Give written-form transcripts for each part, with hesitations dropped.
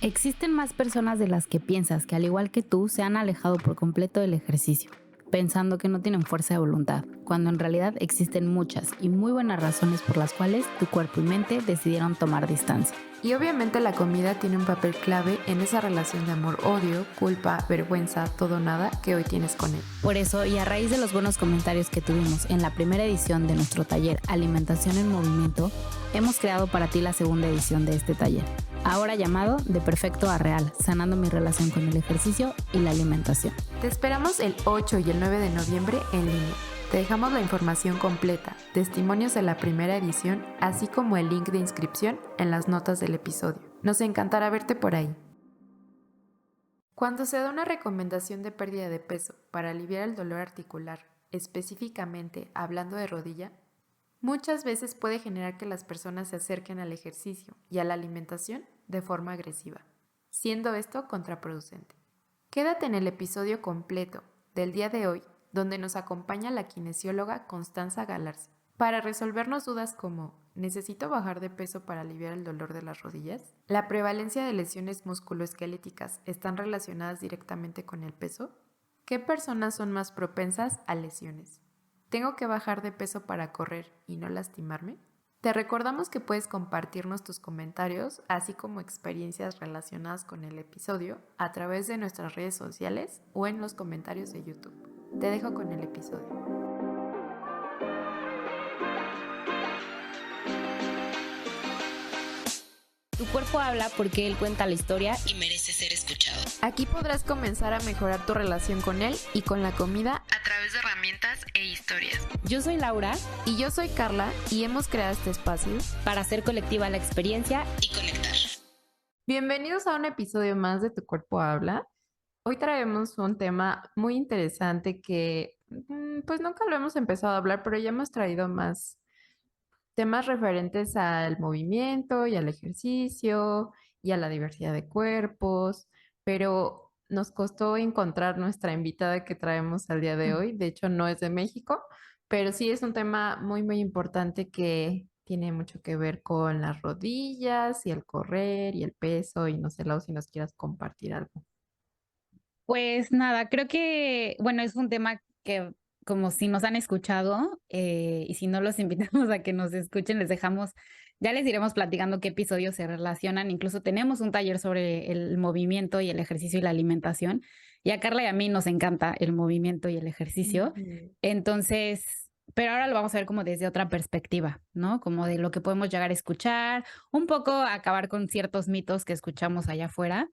Existen más personas de las que piensas que, al igual que tú, se han alejado por completo del ejercicio, pensando que no tienen fuerza de voluntad, cuando en realidad existen muchas y muy buenas razones por las cuales tu cuerpo y mente decidieron tomar distancia. Y obviamente la comida tiene un papel clave en esa relación de amor-odio, culpa, vergüenza, todo nada que hoy tienes con él. Por eso, y a raíz de los buenos comentarios que tuvimos en la primera edición de nuestro taller Alimentación en Movimiento, hemos creado para ti la segunda edición de este taller, ahora llamado De Perfecto a Real, sanando mi relación con el ejercicio y la alimentación. Te esperamos el 8 y el 9 de noviembre en línea. Te dejamos la información completa, testimonios de la primera edición, así como el link de inscripción en las notas del episodio. Nos encantará verte por ahí. Cuando se da una recomendación de pérdida de peso para aliviar el dolor articular, específicamente hablando de rodilla, muchas veces puede generar que las personas se acerquen al ejercicio y a la alimentación de forma agresiva, siendo esto contraproducente. Quédate en el episodio completo del día de hoy, donde nos acompaña la kinesióloga Constanza Galarza, para resolvernos dudas como: ¿necesito bajar de peso para aliviar el dolor de las rodillas? ¿La prevalencia de lesiones musculoesqueléticas están relacionadas directamente con el peso? ¿Qué personas son más propensas a lesiones? ¿Tengo que bajar de peso para correr y no lastimarme? Te recordamos que puedes compartirnos tus comentarios, así como experiencias relacionadas con el episodio, a través de nuestras redes sociales o en los comentarios de YouTube. Te dejo con el episodio. Tu cuerpo habla porque él cuenta la historia y merece ser escuchado. Aquí podrás comenzar a mejorar tu relación con él y con la comida a través de herramientas e historias. Yo soy Laura Y yo soy Carla y hemos creado este espacio para hacer colectiva la experiencia y conectar. Bienvenidos a un episodio más de Tu Cuerpo Habla. Hoy traemos un tema muy interesante que pues nunca lo hemos empezado a hablar, pero ya hemos traído más temas referentes al movimiento y al ejercicio y a la diversidad de cuerpos, pero nos costó encontrar nuestra invitada que traemos al día de hoy. De hecho, no es de México, pero sí es un tema muy, muy importante que tiene mucho que ver con las rodillas y el correr y el peso. Y no sé, Lau, si nos quieras compartir algo. Pues nada, creo que, bueno, es un tema que, como si nos han escuchado, y si no los invitamos a que nos escuchen, ya les iremos platicando qué episodios se relacionan. Incluso tenemos un taller sobre el movimiento y el ejercicio y la alimentación. Y a Carla y a mí nos encanta el movimiento y el ejercicio. Entonces, pero ahora lo vamos a ver como desde otra perspectiva, ¿no? Como de lo que podemos llegar a escuchar, un poco acabar con ciertos mitos que escuchamos allá afuera.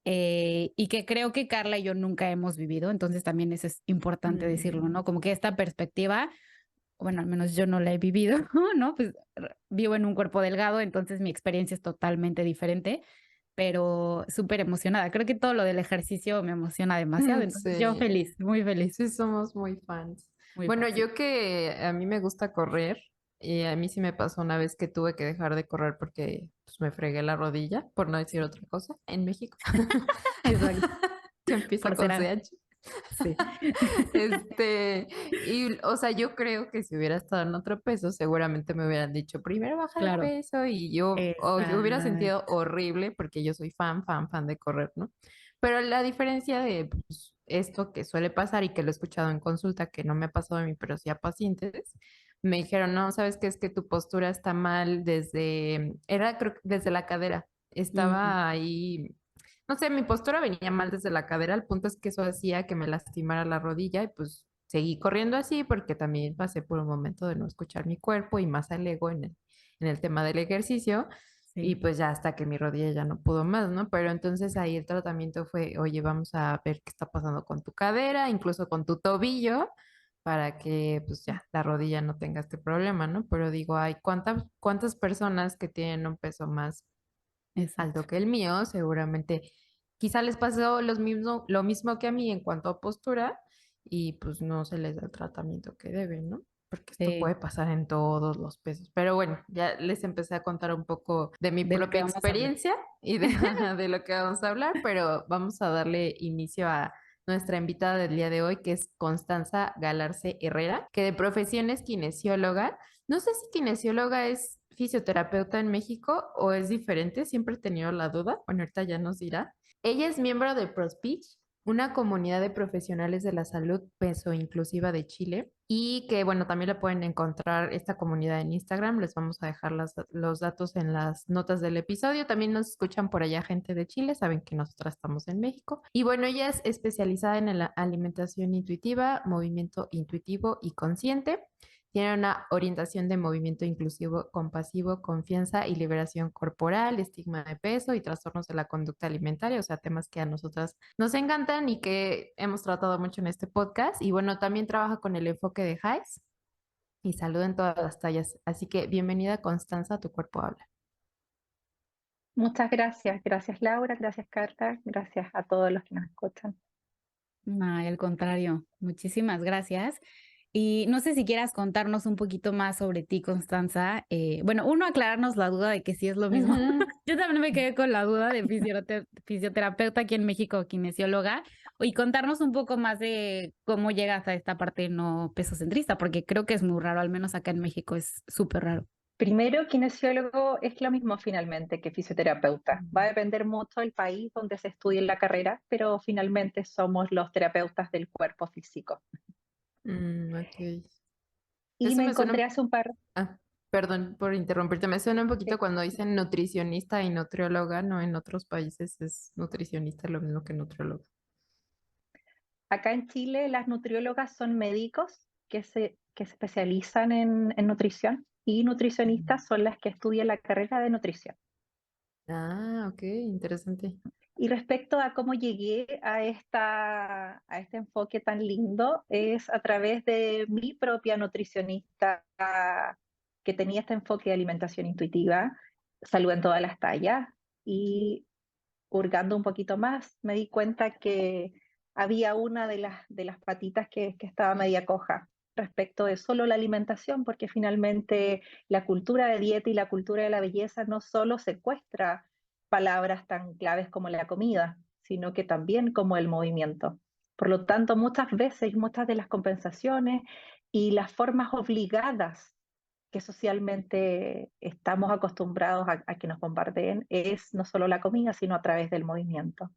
Y que creo que Carla y yo nunca hemos vivido, entonces también eso es importante decirlo, ¿no? Como que esta perspectiva, bueno, al menos yo no la he vivido, ¿no? Pues vivo en un cuerpo delgado, entonces mi experiencia es totalmente diferente, pero súper emocionada. Creo que todo lo del ejercicio me emociona demasiado, entonces yo Sí, feliz, muy feliz, sí somos muy fans. muy Bueno, fácil. yo que a mí me gusta correr y a mí sí me pasó una vez que tuve que dejar de correr porque pues, me fregué la rodilla, por no decir otra cosa, en México, Exacto, que empieza por con ser, CH. sí, Y o sea, yo creo que si hubiera estado en otro peso, seguramente me hubieran dicho, primero baja de claro, peso y yo hubiera sentido exacto, horrible porque yo soy fan de correr, ¿no? Pero la diferencia de pues, esto que suele pasar y que lo he escuchado en consulta, que no me ha pasado a mí, pero sí a pacientes, me dijeron, no, ¿sabes qué? Es que tu postura está mal creo que desde la cadera. Ujú, Estaba ahí, no sé, mi postura venía mal desde la cadera, el punto es que eso hacía que me lastimara la rodilla y pues seguí corriendo así porque también pasé por un momento de no escuchar mi cuerpo y más al ego en el tema del ejercicio y sí. pues ya hasta que mi rodilla ya no pudo más, ¿no? Pero entonces ahí el tratamiento fue, oye, vamos a ver qué está pasando con tu cadera, incluso con tu tobillo, para que pues ya la rodilla no tenga este problema, ¿no? Pero digo, hay cuántas personas que tienen un peso más Exacto. alto que el mío, seguramente quizá les pasó lo mismo que a mí en cuanto a postura y pues no se les da el tratamiento que deben, ¿no? Porque esto Sí, puede pasar en todos los pesos. Pero bueno, ya les empecé a contar un poco de mi de lo que propia vamos a hablar. experiencia y de, de lo que vamos a hablar, pero vamos a darle inicio a nuestra invitada del día de hoy, que es Constanza Galarce Herrera, que de profesión es kinesióloga. No sé si kinesióloga es fisioterapeuta en México o es diferente? Siempre he tenido la duda. Bueno, ahorita ya nos dirá. Ella es miembro de ProSpeech, una comunidad de profesionales de la salud peso inclusiva de Chile y que, bueno, también la pueden encontrar esta comunidad en Instagram. Les vamos a dejar los datos en las notas del episodio. También nos escuchan por allá gente de Chile, saben que nosotras estamos en México. Y bueno, ella es especializada en la alimentación intuitiva, movimiento intuitivo y consciente. Tiene una orientación de movimiento inclusivo, compasivo, confianza y liberación corporal, estigma de peso y trastornos de la conducta alimentaria, o sea, temas que a nosotras nos encantan y que hemos tratado mucho en este podcast. Y bueno, también trabaja con el enfoque de HICE y saluda en todas las tallas. Así que bienvenida, Constanza, Tu Cuerpo Habla. Muchas gracias. Gracias Laura, gracias Carla, gracias a todos los que nos escuchan. Ay, al contrario, muchísimas gracias. Y no sé si quieras contarnos un poquito más sobre ti, Constanza. Bueno, uno, aclararnos la duda de que sí es lo mismo. Yo también me quedé con la duda de fisioterapeuta aquí en México, kinesióloga, y contarnos un poco más de cómo llegas a esta parte no pesocentrista, porque creo que es muy raro, al menos acá en México es súper raro. Primero, kinesiólogo es lo mismo finalmente que fisioterapeuta. Va a depender mucho del país donde se estudie la carrera, pero finalmente somos los terapeutas del cuerpo físico. Ok. Y Eso me me suena. encontré hace un par, Ah, perdón por interrumpirte. Me suena un poquito eh, cuando dicen nutricionista y nutrióloga, ¿no? En otros países es nutricionista lo mismo que nutrióloga. acá en Chile las nutriólogas son médicos que se especializan en nutrición y nutricionistas son las que estudian la carrera de nutrición. Ah, ok, interesante. Y respecto a cómo llegué a este enfoque tan lindo, es a través de mi propia nutricionista que tenía este enfoque de alimentación intuitiva, salud en todas las tallas, y hurgando un poquito más, me di cuenta que había una de las patitas que estaba media coja respecto de solo la alimentación, porque finalmente la cultura de dieta y la cultura de la belleza no solo secuestra palabras tan claves como la comida, sino que también como el movimiento. Por lo tanto, muchas veces, muchas de las compensaciones y las formas obligadas que socialmente estamos acostumbrados a que nos bombardeen es no solo la comida, sino a través del movimiento.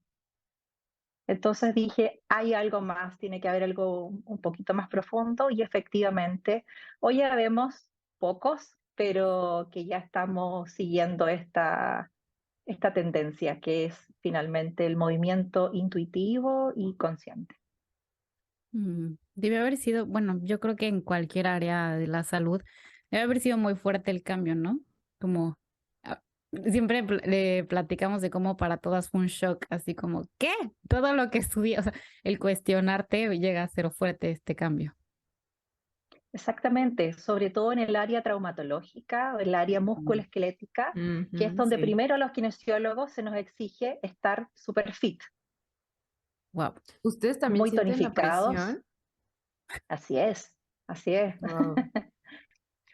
Entonces dije, hay algo más, tiene que haber algo un poquito más profundo y efectivamente, hoy ya vemos pocos, pero que ya estamos siguiendo esta tendencia que es finalmente el movimiento intuitivo y consciente. Debe haber sido, bueno, yo creo que en cualquier área de la salud debe haber sido muy fuerte el cambio, ¿no? Como ah, siempre le platicamos de cómo para todas fue un shock, así como, ¿qué? Todo lo que estudié, o sea, el cuestionarte llega a ser fuerte este cambio. Exactamente, sobre todo en el área traumatológica, el área musculoesquelética, que es Ujú, donde sí. primero a los kinesiólogos se nos exige estar super fit, Wow. ¿Ustedes también muy sienten la tonificados. presión? Así es, así es. Wow.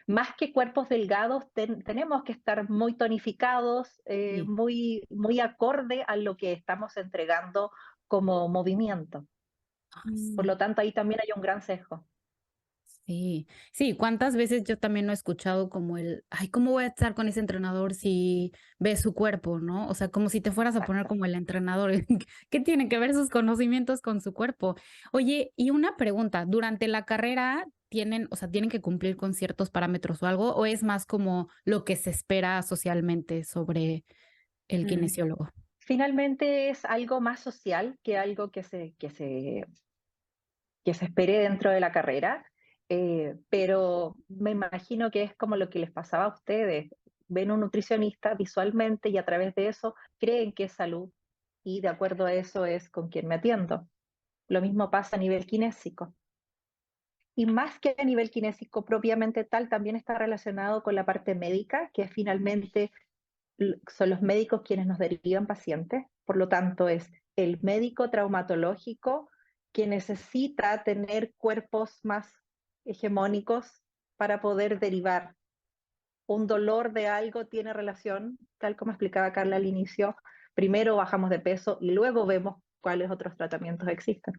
Más que cuerpos delgados, tenemos que estar muy tonificados, Sí. muy, muy acorde a lo que estamos entregando como movimiento. Por Sí. lo tanto, ahí también hay un gran sesgo. Sí, sí, ¿cuántas veces yo también no he escuchado como ay, ¿cómo voy a estar con ese entrenador si ve su cuerpo, no? O sea, como si te fueras a poner Exacto. como el entrenador. ¿Qué tiene que ver sus conocimientos con su cuerpo? Oye, y una pregunta, ¿durante la carrera tienen, o sea, tienen que cumplir con ciertos parámetros o algo, o es más como lo que se espera socialmente sobre el Mm, kinesiólogo? Finalmente es algo más social que algo que se espere dentro de la carrera, pero me imagino que es como lo que les pasaba a ustedes. Ven un nutricionista visualmente y a través de eso creen que es salud y de acuerdo a eso es con quien me atiendo. Lo mismo pasa a nivel kinésico. Y más que a nivel kinésico propiamente tal, también está relacionado con la parte médica, que finalmente son los médicos quienes nos derivan pacientes, por lo tanto es el médico traumatológico que necesita tener cuerpos más hegemónicos para poder derivar. Un dolor de algo tiene relación, tal como explicaba Carla al inicio, primero bajamos de peso y luego vemos cuáles otros tratamientos existen.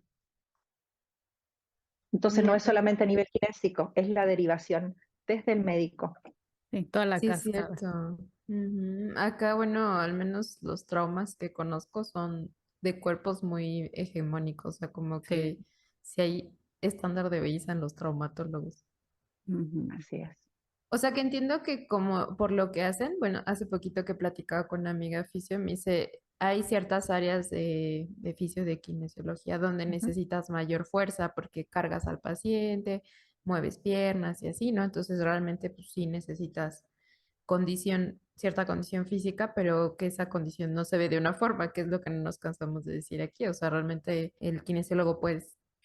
Entonces no Mira, es solamente a nivel kinésico, es la derivación desde el médico. Sí, toda la Sí, es cascada. cierto. Ujú. Acá, bueno, al menos los traumas que conozco son de cuerpos muy hegemónicos, o sea, como Sí. que si hay estándar de belleza en los traumatólogos. Ujú. Así es. O sea, que entiendo que como por lo que hacen, bueno, hace poquito que platicaba con una amiga fisio, me dice, hay ciertas áreas de fisio de kinesiología donde Ujú. necesitas mayor fuerza porque cargas al paciente, mueves piernas y así, ¿no? Entonces realmente pues sí necesitas condición, cierta condición física, pero que esa condición no se ve de una forma, que es lo que no nos cansamos de decir aquí. O sea, realmente el kinesiólogo puede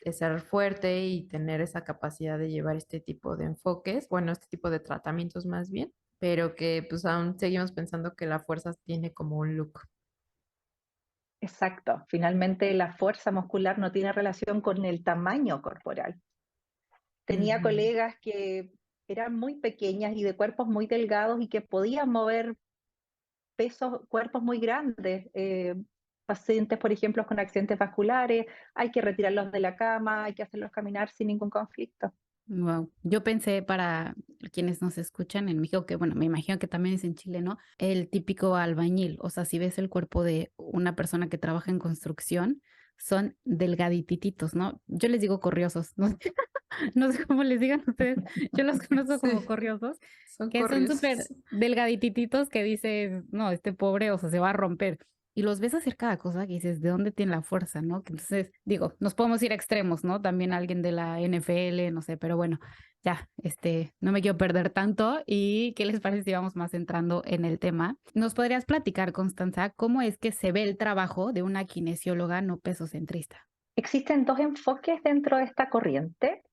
ser fuerte y tener esa capacidad de llevar este tipo de enfoques, bueno, este tipo de tratamientos más bien, pero que pues aún seguimos pensando que la fuerza tiene como un look. Exacto. Finalmente, la fuerza muscular no tiene relación con el tamaño corporal. Tenía Ujú. colegas que eran muy pequeñas y de cuerpos muy delgados y que podían mover pesos, cuerpos muy grandes. Pacientes, por ejemplo, con accidentes vasculares, hay que retirarlos de la cama, hay que hacerlos caminar sin ningún conflicto. Wow. Yo pensé para quienes nos escuchan en México, que bueno, me imagino que también es en Chile, ¿no? El típico albañil, o sea, si ves el cuerpo de una persona que trabaja en construcción, son delgadititos, ¿no? Yo les digo corriosos, ¿no? No sé cómo les digan ustedes, yo los conozco como Sí, corriosos, son que son corriosos. súper delgadititos que dices, no, este pobre, o sea, se va a romper. Y los ves hacer cada cosa que dices, ¿de dónde tiene la fuerza, no? Que entonces, digo, nos podemos ir a extremos, ¿no? También alguien de la NFL, no sé, pero bueno, ya, no me quiero perder tanto. ¿Y qué les parece si vamos más entrando en el tema? ¿Nos podrías platicar, Constanza, cómo es que se ve el trabajo de una kinesióloga no pesocentrista? Existen dos enfoques dentro de esta corriente.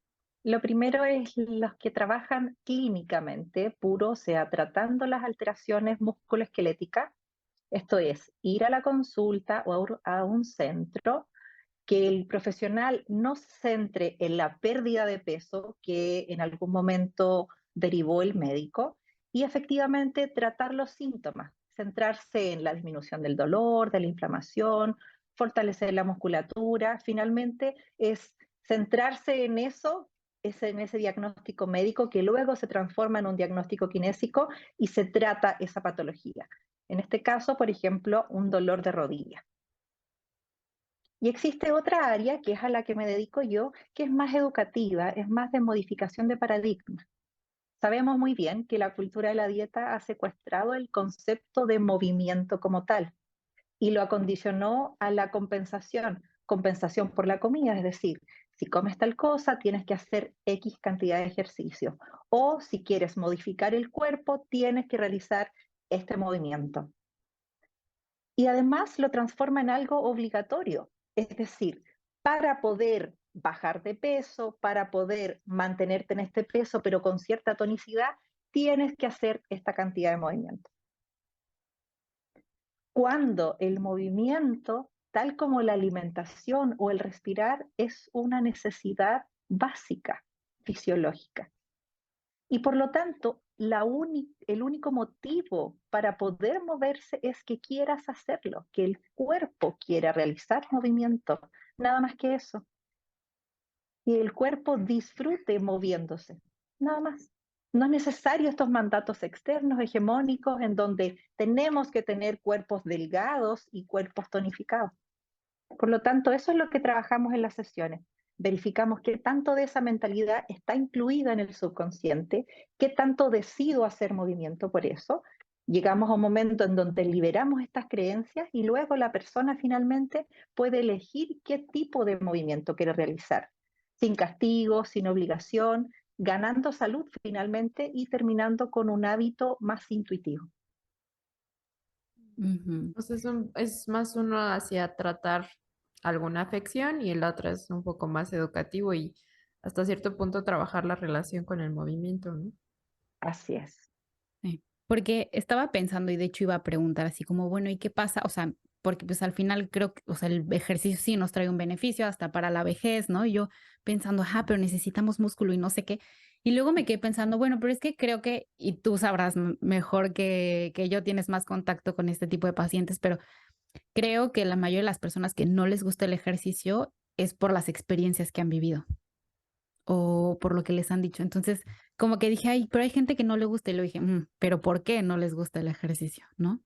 Lo primero es los que trabajan clínicamente, puro, o sea, tratando las alteraciones musculoesqueléticas. Esto es, ir a la consulta o a un centro, que el profesional no se centre en la pérdida de peso que en algún momento derivó el médico y efectivamente tratar los síntomas, centrarse en la disminución del dolor, de la inflamación, fortalecer la musculatura. Finalmente es centrarse en eso, es en ese diagnóstico médico que luego se transforma en un diagnóstico kinésico y se trata esa patología. En este caso, por ejemplo, un dolor de rodilla. Y existe otra área, que es a la que me dedico yo, que es más educativa, es más de modificación de paradigmas. Sabemos muy bien que la cultura de la dieta ha secuestrado el concepto de movimiento como tal y lo acondicionó a la compensación, compensación por la comida, es decir, si comes tal cosa, tienes que hacer X cantidad de ejercicio. O si quieres modificar el cuerpo, tienes que realizar este movimiento. Y además lo transforma en algo obligatorio. Es decir, para poder bajar de peso, para poder mantenerte en este peso, pero con cierta tonicidad, tienes que hacer esta cantidad de movimiento. Cuando el movimiento, tal como la alimentación o el respirar, es una necesidad básica, fisiológica. Y por lo tanto, el único motivo para poder moverse es que quieras hacerlo, que el cuerpo quiera realizar movimiento, nada más que eso. Y el cuerpo disfrute moviéndose, nada más. No es necesario estos mandatos externos, hegemónicos, en donde tenemos que tener cuerpos delgados y cuerpos tonificados. Por lo tanto, eso es lo que trabajamos en las sesiones. Verificamos qué tanto de esa mentalidad está incluida en el subconsciente, qué tanto decido hacer movimiento por eso. Llegamos a un momento en donde liberamos estas creencias y luego la persona finalmente puede elegir qué tipo de movimiento quiere realizar, sin castigo, sin obligación, ganando salud finalmente y terminando con un hábito más intuitivo. Ujú. O sea, es más uno hacia tratar alguna afección y el otro es un poco más educativo y hasta cierto punto trabajar la relación con el movimiento, ¿no? Así es. Sí, porque estaba pensando y de hecho iba a preguntar así como, bueno, ¿y qué pasa? O sea, porque pues al final creo que, o sea, el ejercicio sí nos trae un beneficio hasta para la vejez, ¿no? Y yo pensando, pero necesitamos músculo y no sé qué. Y luego me quedé pensando, bueno, pero es que creo que, y tú sabrás mejor que yo, tienes más contacto con este tipo de pacientes, pero creo que la mayoría de las personas que no les gusta el ejercicio es por las experiencias que han vivido o por lo que les han dicho. Entonces, como que dije: "Ay, pero hay gente que no le gusta", y luego dije: pero ¿por qué no les gusta el ejercicio?", ¿no?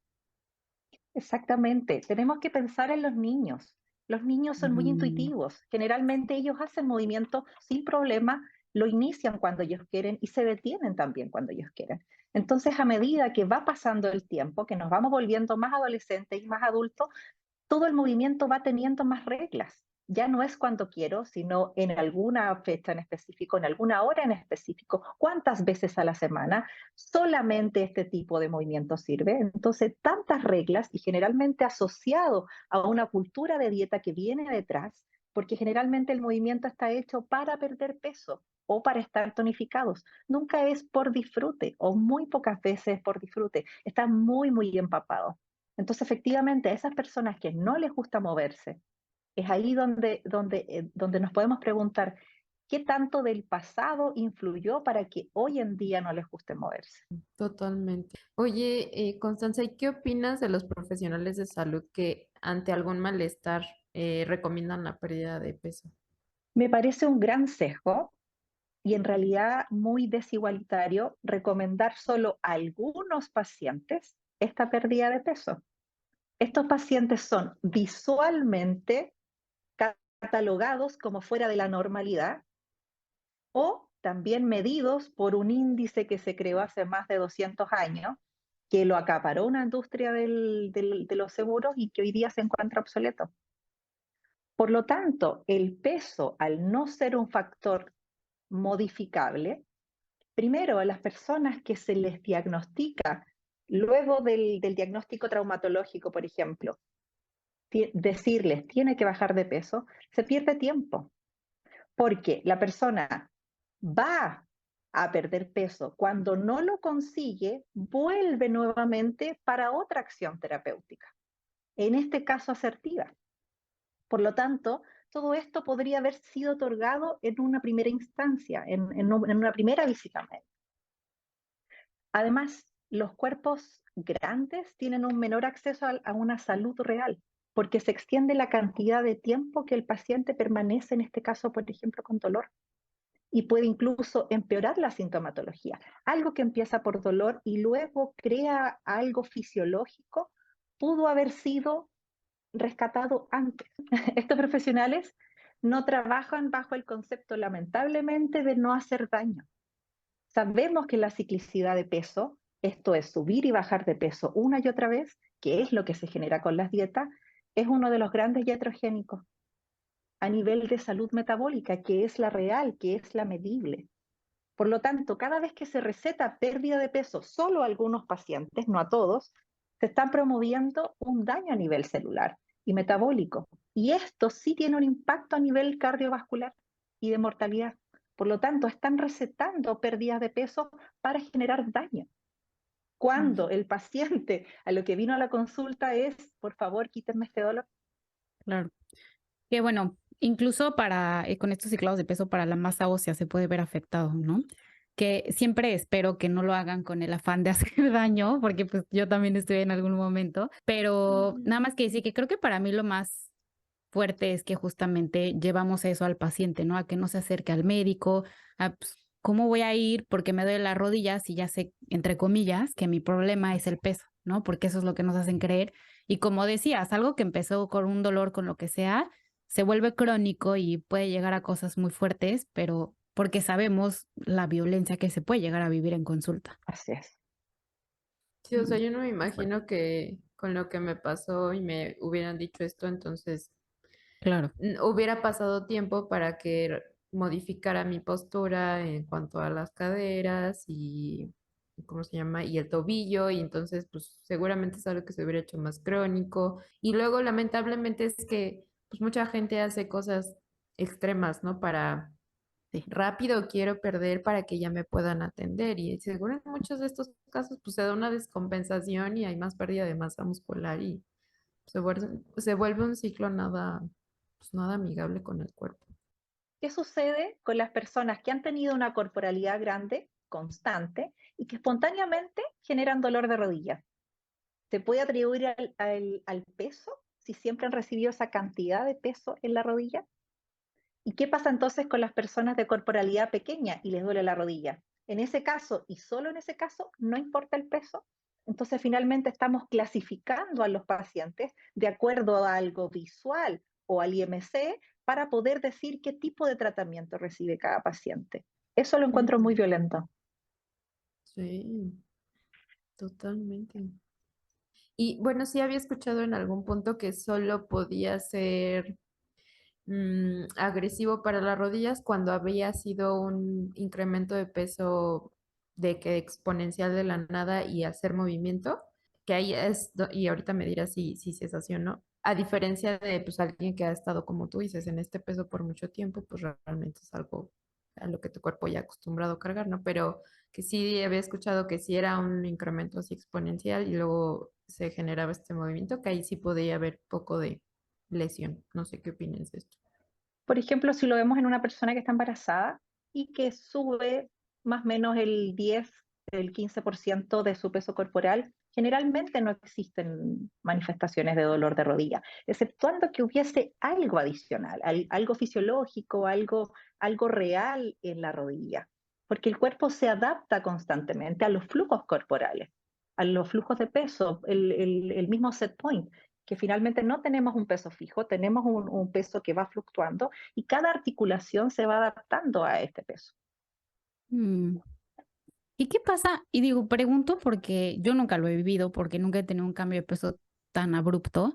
Exactamente, tenemos que pensar en los niños. Los niños son muy Mm, intuitivos. Generalmente ellos hacen movimiento sin problema, lo inician cuando ellos quieren y se detienen también cuando ellos quieren. Entonces, a medida que va pasando el tiempo, que nos vamos volviendo más adolescentes y más adultos, todo el movimiento va teniendo más reglas. Ya no es cuando quiero, sino en alguna fecha en específico, en alguna hora en específico, cuántas veces a la semana, solamente este tipo de movimiento sirve. Entonces, tantas reglas y generalmente asociado a una cultura de dieta que viene detrás, porque generalmente el movimiento está hecho para perder peso o para estar tonificados. Nunca es por disfrute o muy pocas veces por disfrute. Está muy, muy empapado. Entonces, efectivamente, a esas personas que no les gusta moverse, es ahí donde nos podemos preguntar qué tanto del pasado influyó para que hoy en día no les guste moverse. Totalmente. Oye, Constanza, ¿y qué opinas de los profesionales de salud que ante algún malestar recomiendan la pérdida de peso? Me parece un gran sesgo y en realidad muy desigualitario recomendar solo a algunos pacientes esta pérdida de peso. Estos pacientes son visualmente catalogados como fuera de la normalidad o también medidos por un índice que se creó hace más de 200 años, que lo acaparó una industria de los seguros y que hoy día se encuentra obsoleto. Por lo tanto, el peso, al no ser un factor modificable, primero a las personas que se les diagnostica luego del diagnóstico traumatológico, por ejemplo, decirles tiene que bajar de peso, se pierde tiempo, porque la persona va a perder peso. Cuando no lo consigue, vuelve nuevamente para otra acción terapéutica, en este caso asertiva. Por lo tanto, todo esto podría haber sido otorgado en una primera instancia, en una primera visita médica. Además, los cuerpos grandes tienen un menor acceso a una salud real, porque se extiende la cantidad de tiempo que el paciente permanece, en este caso, por ejemplo, con dolor y puede incluso empeorar la sintomatología. Algo que empieza por dolor y luego crea algo fisiológico pudo haber sido rescatado antes. Estos profesionales no trabajan bajo el concepto, lamentablemente, de no hacer daño. Sabemos que la ciclicidad de peso, esto es subir y bajar de peso una y otra vez, que es lo que se genera con las dietas, es uno de los grandes iatrogénicos a nivel de salud metabólica, que es la real, que es la medible. Por lo tanto, cada vez que se receta pérdida de peso solo a algunos pacientes, no a todos, se está promoviendo un daño a nivel celular y metabólico. Y esto sí tiene un impacto a nivel cardiovascular y de mortalidad. Por lo tanto, están recetando pérdidas de peso para generar daño. mm, Cuando el paciente a lo que vino a la consulta es, por favor, quítenme este dolor. claro. Que bueno, incluso para, con estos ciclados de peso para la masa ósea se puede ver afectado, ¿no? Que siempre espero que no lo hagan con el afán de hacer daño, porque pues yo también estuve en algún momento, pero nada más que decir que creo que para mí lo más fuerte es que justamente llevamos eso al paciente, ¿no? A que no se acerque al médico, a pues, ¿cómo voy a ir? Porque me duele la rodilla si ya sé, entre comillas, que mi problema es el peso, ¿no? Porque eso es lo que nos hacen creer. Y como decías, algo que empezó con un dolor, con lo que sea, se vuelve crónico y puede llegar a cosas muy fuertes, pero porque sabemos la violencia que se puede llegar a vivir en consulta. Así es. Sí, o sea, yo no me Qué fuerte. imagino que con lo que me pasó y me hubieran dicho esto, entonces Claro. hubiera pasado tiempo para que modificara mi postura en cuanto a las caderas y, ¿cómo se llama? Y el tobillo, y entonces, pues seguramente es algo que se hubiera hecho más crónico. Y luego, lamentablemente, es que pues mucha gente hace cosas extremas, ¿no? Para Sí. rápido quiero perder para que ya me puedan atender. Y seguro en muchos de estos casos, pues se da una descompensación y hay más pérdida de masa muscular y se vuelve un ciclo nada, pues nada amigable con el cuerpo. ¿Qué sucede con las personas que han tenido una corporalidad grande, constante, y que espontáneamente generan dolor de rodilla? ¿Se puede atribuir al peso si siempre han recibido esa cantidad de peso en la rodilla? ¿Y qué pasa entonces con las personas de corporalidad pequeña y les duele la rodilla? En ese caso, y solo en ese caso, no importa el peso. Entonces, finalmente estamos clasificando a los pacientes de acuerdo a algo visual o al IMC para poder decir qué tipo de tratamiento recibe cada paciente. Eso lo encuentro muy Ujú. violento. Sí, totalmente. Y bueno, sí había escuchado en algún punto que solo podía ser agresivo para las rodillas cuando había sido un incremento de peso de que exponencial de la nada y hacer movimiento, que ahí es, y ahorita me dirás si es así o no, a diferencia de pues alguien que ha estado como tú dices en este peso por mucho tiempo, pues realmente es algo a lo que tu cuerpo ya ha acostumbrado a cargar, ¿no? Pero que sí había escuchado que sí era un incremento así exponencial y luego se generaba este movimiento, que ahí sí podía haber poco de lesión. No sé qué opinas de esto. Por ejemplo, si lo vemos en una persona que está embarazada y que sube más o menos el 10, el 15% de su peso corporal, generalmente no existen manifestaciones de dolor de rodilla, exceptuando que hubiese algo adicional, algo fisiológico, algo real en la rodilla, porque el cuerpo se adapta constantemente a los flujos corporales, a los flujos de peso, el mismo set point, que finalmente no tenemos un peso fijo, tenemos un peso que va fluctuando y cada articulación se va adaptando a este peso. Mm. ¿Y qué pasa? Y digo, pregunto porque yo nunca lo he vivido, porque nunca he tenido un cambio de peso tan abrupto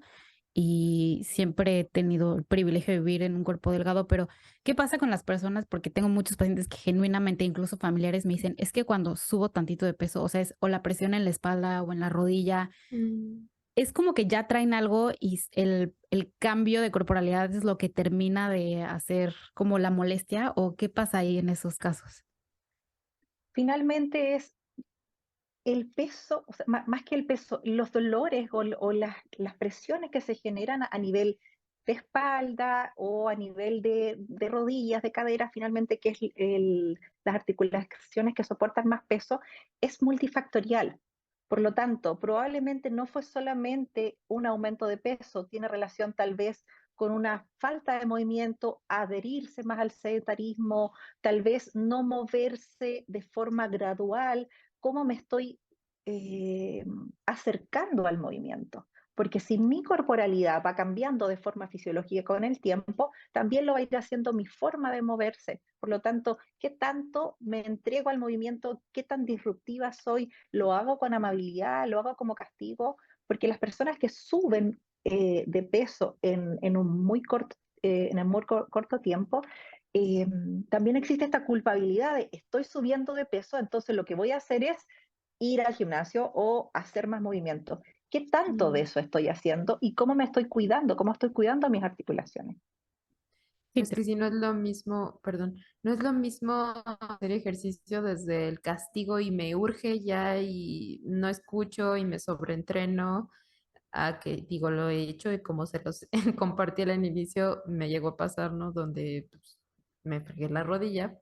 y siempre he tenido el privilegio de vivir en un cuerpo delgado, pero ¿qué pasa con las personas? Porque tengo muchos pacientes que genuinamente, incluso familiares, me dicen, es que cuando subo tantito de peso, o sea, es o la presión en la espalda o en la rodilla, Mm. es como que ya traen algo y el cambio de corporalidad es lo que termina de hacer como la molestia, o qué pasa ahí en esos casos. Finalmente es el peso, o sea, más que el peso, los dolores o las presiones que se generan a nivel de espalda o a nivel de rodillas, de cadera, finalmente, que es las articulaciones que soportan más peso, es multifactorial. Por lo tanto, probablemente no fue solamente un aumento de peso, tiene relación tal vez con una falta de movimiento, adherirse más al sedentarismo, tal vez no moverse de forma gradual, cómo me estoy eh, acercando al movimiento. Porque si mi corporalidad va cambiando de forma fisiológica con el tiempo, también lo va a ir haciendo mi forma de moverse. Por lo tanto, ¿qué tanto me entrego al movimiento? ¿Qué tan disruptiva soy? ¿Lo hago con amabilidad? ¿Lo hago como castigo? Porque las personas que suben de peso en un muy corto, en el corto tiempo, eh, también existe esta culpabilidad de estoy subiendo de peso, entonces lo que voy a hacer es ir al gimnasio o hacer más movimiento. ¿Qué tanto de Mm. eso estoy haciendo y cómo me estoy cuidando? ¿Cómo estoy cuidando mis articulaciones? Sí, Es que si no es lo mismo, perdón, no es lo mismo hacer ejercicio desde el castigo y me urge ya y no escucho y me sobreentreno, a que digo, lo he hecho y como se los compartí al inicio, me llegó a pasar, ¿no? Donde pues, me fregué la rodilla,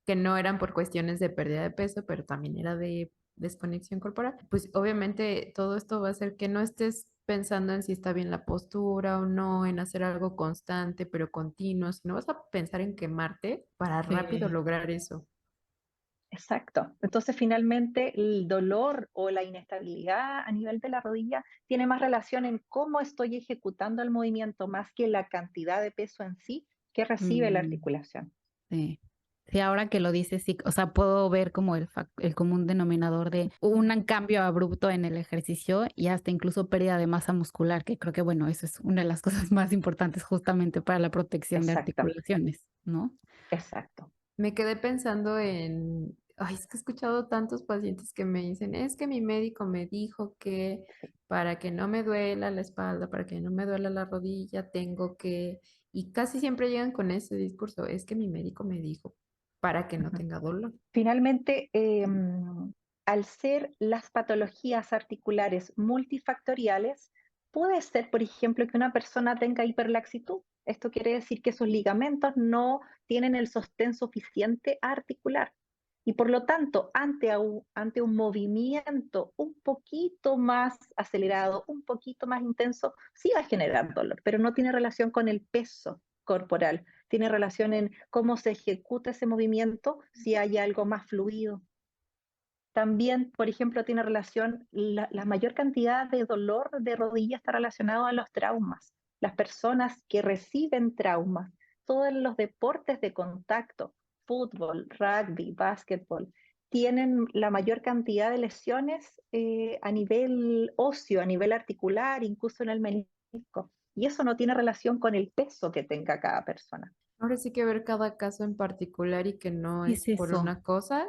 que no eran por cuestiones de pérdida de peso, pero también era de desconexión corporal. Pues obviamente todo esto va a hacer que no estés pensando en si está bien la postura o no, en hacer algo constante, pero continuo, sino vas a pensar en quemarte para rápido Sí. lograr eso. Exacto. Entonces, finalmente, el dolor o la inestabilidad a nivel de la rodilla tiene más relación en cómo estoy ejecutando el movimiento más que la cantidad de peso en sí que recibe la mm, articulación. sí. Sí, ahora que lo dices, sí, o sea, puedo ver como el común denominador de un cambio abrupto en el ejercicio y hasta incluso pérdida de masa muscular, que creo que, bueno, eso es una de las cosas más importantes justamente para la protección de Exacto, articulaciones, ¿no? exacto. Me quedé pensando en, ay, es que he escuchado tantos pacientes que me dicen, es que mi médico me dijo que para que no me duela la espalda, para que no me duela la rodilla, tengo que, y casi siempre llegan con ese discurso, es que mi médico me dijo para que no Ujú. tenga dolor. Finalmente, al ser las patologías articulares multifactoriales, puede ser, por ejemplo, que una persona tenga hiperlaxitud. Esto quiere decir que sus ligamentos no tienen el sostén suficiente articular. Y por lo tanto, ante un movimiento un poquito más acelerado, un poquito más intenso, sí va a generar dolor, pero no tiene relación con el peso corporal, tiene relación en cómo se ejecuta ese movimiento, si hay algo más fluido. También, por ejemplo, tiene relación, la mayor cantidad de dolor de rodilla está relacionado a los traumas. Las personas que reciben traumas, todos los deportes de contacto, fútbol, rugby, básquetbol, tienen la mayor cantidad de lesiones a nivel óseo, a nivel articular, incluso en el menisco. Y eso no tiene relación con el peso que tenga cada persona. Ahora sí que ver cada caso en particular y que no ¿Qué es es por eso? una cosa,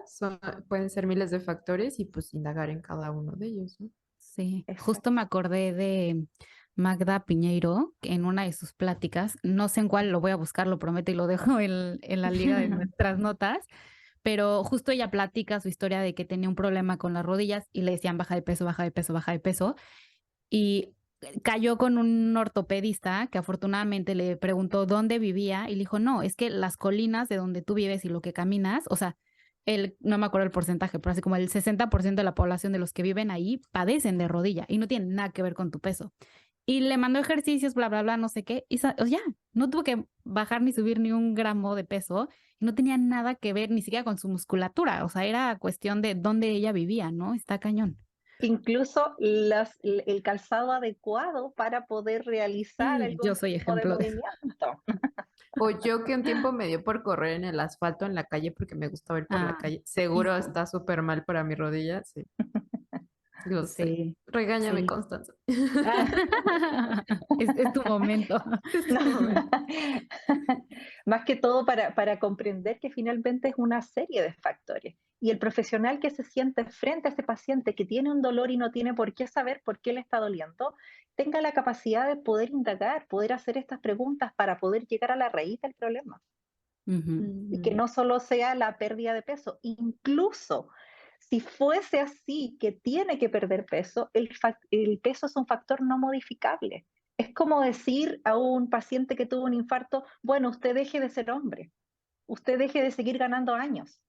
pueden ser miles de factores y pues indagar en cada uno de ellos, ¿no? Sí, justo Exacto. me acordé de Magda Piñeiro que en una de sus pláticas, no sé en cuál, lo voy a buscar, lo prometo y lo dejo en la liga de nuestras notas, pero justo ella platica su historia de que tenía un problema con las rodillas y le decían baja de peso, baja de peso, baja de peso, y cayó con un ortopedista que afortunadamente le preguntó dónde vivía y le dijo, no, es que las colinas de donde tú vives y lo que caminas, o sea, no me acuerdo el porcentaje, pero así como el 60% de la población de los que viven ahí padecen de rodilla y no tienen nada que ver con tu peso. Y le mandó ejercicios, bla, bla, bla, no sé qué. Y ya, no tuvo que bajar ni subir ni un gramo de peso. Y no tenía nada que ver ni siquiera con su musculatura. O sea, era cuestión de dónde ella vivía, ¿no? Está cañón. Incluso el calzado adecuado para poder realizar Sí, yo algún soy tipo de ejemplo de eso. movimiento. O yo que un tiempo me dio por correr en el asfalto en la calle porque me gustaba ir por la Ah, calle. Seguro hijo. está súper mal para mi rodilla, sí, lo sé. Sí, Regáñame, sí. Constanza. Es tu momento. Este No. momento. Más que todo para comprender que finalmente es una serie de factores. Y el profesional que se siente frente a ese paciente que tiene un dolor y no tiene por qué saber por qué le está doliendo, tenga la capacidad de poder indagar, poder hacer estas preguntas para poder llegar a la raíz del problema. Ujú. Y que Ujú. no solo sea la pérdida de peso, incluso si fuese así que tiene que perder peso, el peso es un factor no modificable. Es como decir a un paciente que tuvo un infarto, bueno, usted deje de ser hombre, usted deje de seguir ganando años.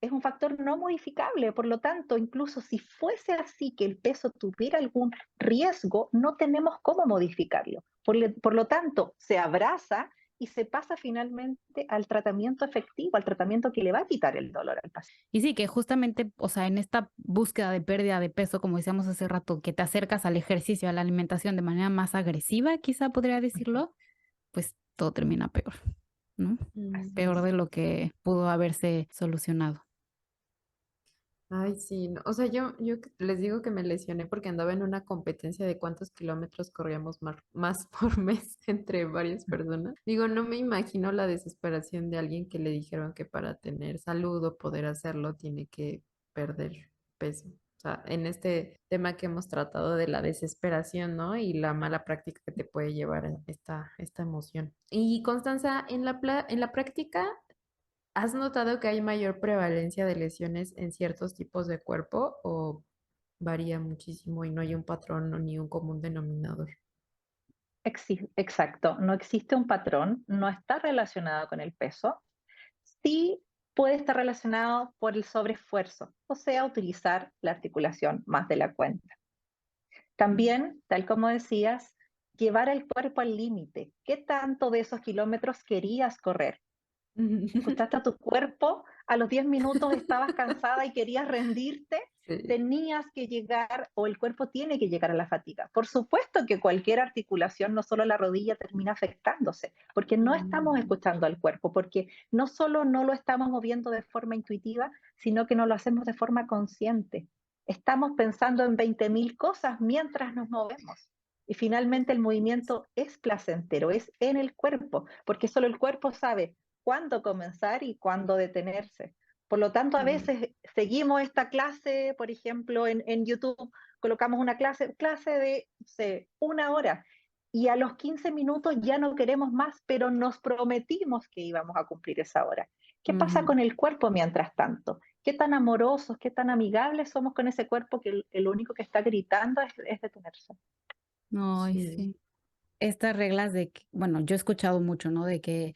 Es un factor no modificable, por lo tanto, incluso si fuese así que el peso tuviera algún riesgo, no tenemos cómo modificarlo. Por lo tanto, se abraza y se pasa finalmente al tratamiento efectivo, al tratamiento que le va a quitar el dolor al paciente. Y sí, que justamente, o sea, en esta búsqueda de pérdida de peso, como decíamos hace rato, que te acercas al ejercicio, a la alimentación de manera más agresiva, quizá podría decirlo, pues todo termina peor, ¿no? Así Peor Ujú. es. de lo que pudo haberse solucionado. Ay, sí, o sea, les digo que me lesioné porque andaba en una competencia de cuántos kilómetros corríamos más por mes entre varias personas. Digo, no me imagino la desesperación de alguien que le dijeron que para tener salud o poder hacerlo tiene que perder peso. O sea, en este tema que hemos tratado de la desesperación, ¿no? Y la mala práctica que te puede llevar a esta emoción. Y Constanza, en la práctica, ¿has notado que hay mayor prevalencia de lesiones en ciertos tipos de cuerpo o varía muchísimo y no hay un patrón ni un común denominador? Exacto, no existe un patrón, no está relacionado con el peso, sí puede estar relacionado por el sobreesfuerzo, o sea, utilizar la articulación más de la cuenta. También, tal como decías, llevar el cuerpo al límite. ¿Qué tanto de esos kilómetros querías correr? ¿Escuchaste a tu cuerpo? A los 10 minutos estabas cansada y querías rendirte. Sí. Tenías que llegar, o el cuerpo tiene que llegar a la fatiga. Por supuesto que cualquier articulación, no solo la rodilla, termina afectándose, porque no estamos Mm, escuchando al cuerpo, porque no solo no lo estamos moviendo de forma intuitiva, sino que no lo hacemos de forma consciente. Estamos pensando en 20.000 cosas mientras nos movemos. Y finalmente el movimiento es placentero, es en el cuerpo, porque solo el cuerpo sabe cuándo comenzar y cuándo detenerse. Por lo tanto, a mm, veces seguimos esta clase, por ejemplo, en YouTube, colocamos una clase de, no sé, 1 hora, y a los 15 minutos ya no queremos más, pero nos prometimos que íbamos a cumplir esa hora. ¿Qué pasa Ujú. con el cuerpo mientras tanto? ¿Qué tan amorosos, qué tan amigables somos con ese cuerpo que el único que está gritando es detenerse? Ay, sí. sí. Estas reglas de, bueno, yo he escuchado mucho, ¿no? De que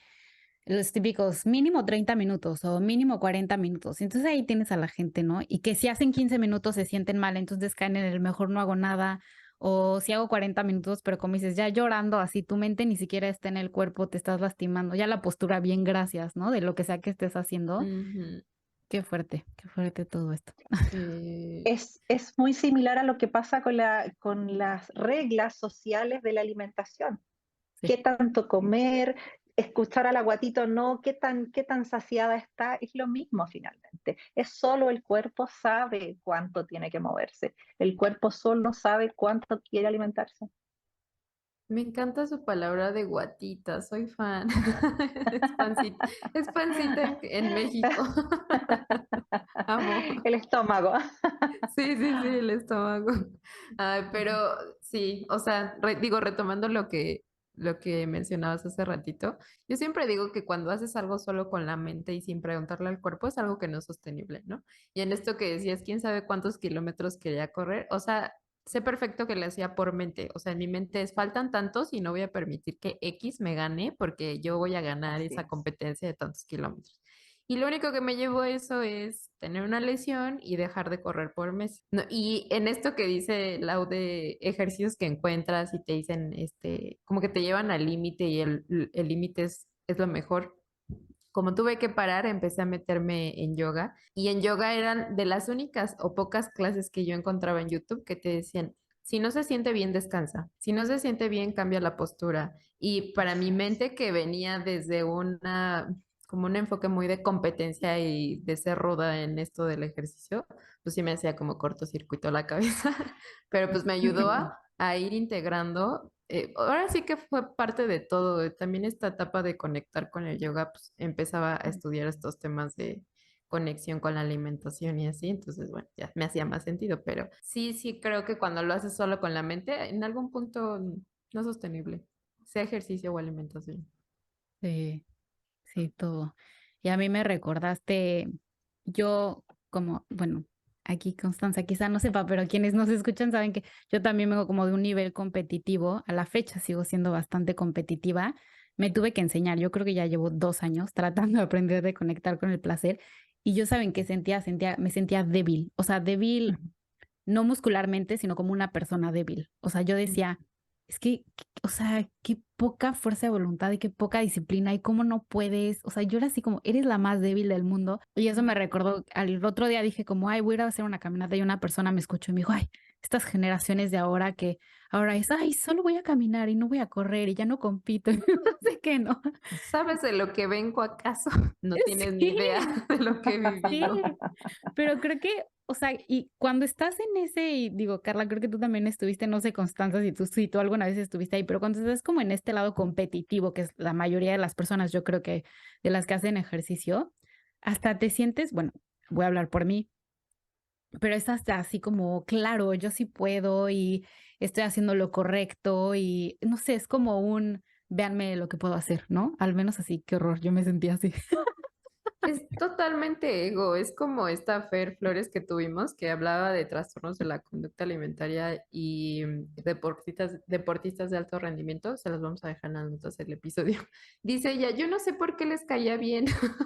los típicos mínimo 30 minutos o mínimo 40 minutos. Entonces ahí tienes a la gente, ¿no? Y que si hacen 15 minutos se sienten mal, entonces caen en el mejor no hago nada. O si hago 40 minutos, pero como dices, ya llorando así, tu mente ni siquiera está en el cuerpo, te estás lastimando. Ya la postura, bien, gracias, ¿no? De lo que sea que estés haciendo. Ujú. Qué fuerte todo esto. Sí. Es muy similar a lo que pasa con las reglas sociales de la alimentación. Sí. Qué tanto comer, escuchar a la guatita o no, qué tan saciada está, es lo mismo finalmente. Es solo el cuerpo sabe cuánto tiene que moverse. El cuerpo solo sabe cuánto quiere alimentarse. Me encanta su palabra de guatita, soy fan. Es pancita en México. Amo. El estómago. Sí, sí, sí, el estómago. Ay, pero sí, o sea, digo, retomando lo que mencionabas hace ratito, yo siempre digo que cuando haces algo solo con la mente y sin preguntarle al cuerpo es algo que no es sostenible, ¿no? Y en esto que decías, quién sabe cuántos kilómetros quería correr, o sea, sé perfecto que le hacía por mente, o sea, en mi mente es, faltan tantos y no voy a permitir que X me gane porque yo voy a ganar Así esa es. competencia de tantos kilómetros. Y lo único que me llevó a eso es tener una lesión y dejar de correr por meses. No, y en esto que dice Lau de ejercicios que encuentras y te dicen, como que te llevan al límite y el límite es lo mejor. Como tuve que parar, empecé a meterme en yoga y en yoga eran de las únicas o pocas clases que yo encontraba en YouTube que te decían, si no se siente bien, descansa. Si no se siente bien, cambia la postura. Y para mi Así es. mente que venía desde como un enfoque muy de competencia y de ser ruda en esto del ejercicio, pues sí me hacía como cortocircuito la cabeza, pero pues me ayudó a ir integrando. Ahora sí que fue parte de todo. También esta etapa de conectar con el yoga, pues empezaba a estudiar estos temas de conexión con la alimentación y así, entonces bueno, ya me hacía más sentido, pero sí, sí creo que cuando lo haces solo con la mente, en algún punto no es sostenible, sea ejercicio o alimentación. Sí, sí, todo. Y a mí me recordaste, yo como, bueno, aquí Constanza quizá no sepa, pero quienes nos escuchan saben que yo también vengo como de un nivel competitivo. A la fecha sigo siendo bastante competitiva. Me tuve que enseñar, yo creo que ya llevo 2 años tratando de aprender de conectar con el placer. Y yo saben que me sentía débil, o sea, débil no muscularmente, sino como una persona débil. O sea, yo decía, es que, o sea, qué poca fuerza de voluntad y qué poca disciplina y cómo no puedes. O sea, yo era así como, eres la más débil del mundo. Y eso me recordó, al otro día dije como, ay, voy a ir a hacer una caminata y una persona me escuchó y me dijo, ay, estas generaciones de ahora que ahora es, ay, solo voy a caminar y no voy a correr y ya no compito. No sé qué, ¿no? ¿Sabes de lo que vengo acaso? No tienes ni Sí, idea de lo que he vivido. sí. Pero creo que, o sea, y cuando estás en ese, y digo, Carla, creo que tú también estuviste, no sé, Constanza, si tú alguna vez estuviste ahí, pero cuando estás como en este lado competitivo, que es la mayoría de las personas, yo creo que de las que hacen ejercicio, hasta te sientes, bueno, voy a hablar por mí, pero es hasta así como, claro, yo sí puedo y estoy haciendo lo correcto y no sé, es como véanme lo que puedo hacer, ¿no? Al menos así, qué horror, yo me sentía así. Es totalmente ego, es como esta Fer Flores que tuvimos que hablaba de trastornos de la conducta alimentaria y deportistas de alto rendimiento, se los vamos a dejar en las notas del episodio. Dice ella, yo no sé por qué les caía bien,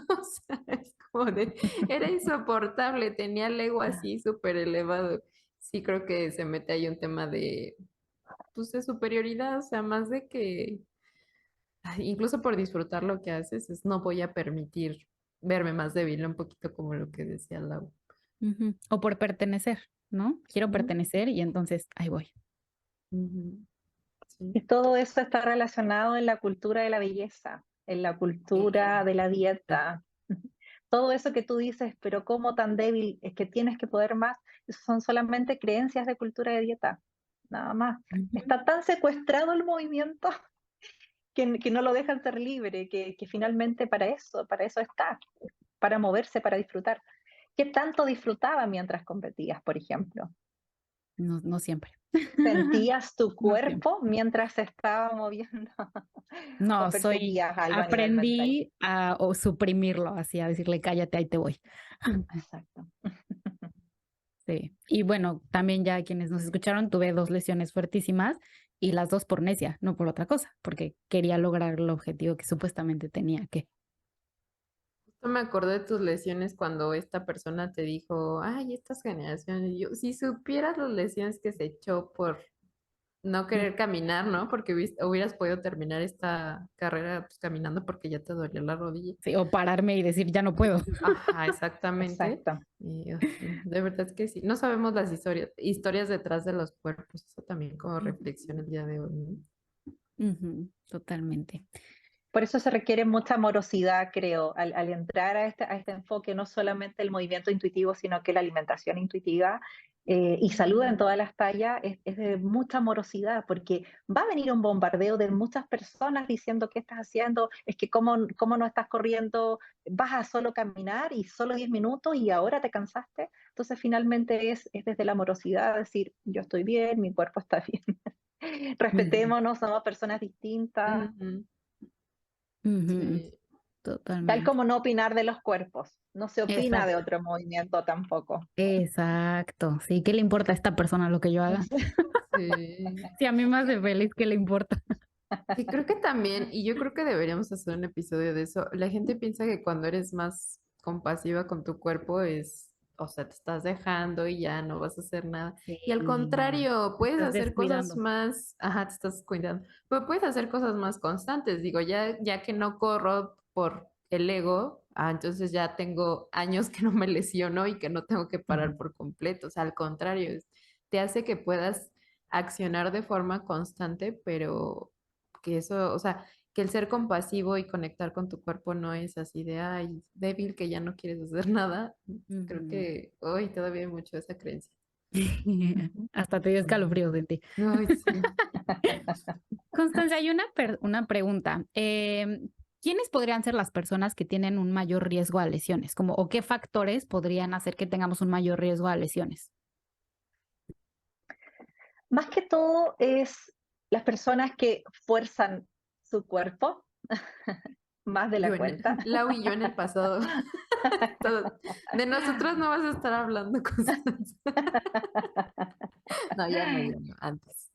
o sea, es como de, era insoportable, tenía el ego así súper elevado. Sí creo que se mete ahí un tema pues, de superioridad, o sea, más de que incluso por disfrutar lo que haces, no voy a permitir verme más débil, ¿no? Un poquito como lo que decía Lau. Ujú. O por pertenecer, ¿no? Quiero Ujú, pertenecer y entonces ahí voy. ujú, sí. Y todo eso está relacionado en la cultura de la belleza, en la cultura de la dieta. Todo eso que tú dices, pero ¿cómo tan débil es que tienes que poder más? Eso son solamente creencias de cultura de dieta, nada más. Ujú. Está tan secuestrado el movimiento que no lo dejan ser libre, que finalmente para eso está, para moverse, para disfrutar. ¿Qué tanto disfrutaba mientras competías, por ejemplo? No, no siempre. ¿Sentías tu No siempre. cuerpo mientras se estaba moviendo? ¿O No, perseguías algo a nivel mental? aprendí a o suprimirlo, así, a decirle, cállate, ahí te voy. Exacto. Sí. Y bueno, también ya quienes nos escucharon, tuve 2 lesiones fuertísimas y las dos por necia, no por otra cosa, porque quería lograr el objetivo que supuestamente tenía que. Justo me acordé de tus lesiones cuando esta persona te dijo, ay, estas generaciones, y yo, si supieras las lesiones que se echó por no querer caminar, ¿no? Porque hubieras podido terminar esta carrera pues, caminando porque ya te dolía la rodilla. Sí, o pararme y decir, ya no puedo. Ajá, exactamente. Exacto. Y sí, de verdad que sí. No sabemos las historias detrás de los cuerpos. Eso también como reflexión el día de hoy, ¿no? Ujú, totalmente. Por eso se requiere mucha amorosidad, creo, al entrar a este enfoque, no solamente el movimiento intuitivo, sino que la alimentación intuitiva y salud en todas las tallas es de mucha amorosidad, porque va a venir un bombardeo de muchas personas diciendo qué estás haciendo, es que cómo no estás corriendo, vas a solo caminar y solo 10 minutos y ahora te cansaste. Entonces finalmente es desde la amorosidad decir, yo estoy bien, mi cuerpo está bien. Respetémonos, somos personas distintas. Ujú, Ujú, sí. Tal totalmente. como no opinar de los cuerpos. No se opina de Exacto. otro movimiento tampoco. Exacto. Sí, ¿qué le importa a esta persona lo que yo haga? Sí. Si a mí me hace feliz, ¿qué le importa? Sí, creo que también, y yo creo que deberíamos hacer un episodio de eso. La gente piensa que cuando eres más compasiva con tu cuerpo es, o sea, te estás dejando y ya no vas a hacer nada. Y al Sí, contrario, te puedes estás hacer cosas descuidando. más, ajá, te estás cuidando, pero puedes hacer cosas más constantes. Digo, ya que no corro por el ego, entonces ya tengo años que no me lesiono y que no tengo que parar Ujú. por completo. O sea, al contrario, te hace que puedas accionar de forma constante, pero que eso, o sea, que el ser compasivo y conectar con tu cuerpo no es así de, ay, débil que ya no quieres hacer nada. Creo Ujú. que hoy todavía hay mucho esa creencia. Hasta te dio escalofríos de ti. Ay, sí. Constanza, hay una pregunta. ¿Quiénes podrían ser las personas que tienen un mayor riesgo a lesiones? Como, ¿o qué factores podrían hacer que tengamos un mayor riesgo a lesiones? Más que todo es las personas que fuerzan su cuerpo más de la cuenta. Lau y yo en el pasado. De nosotros no vas a estar hablando, Constanza. No, ya no, antes.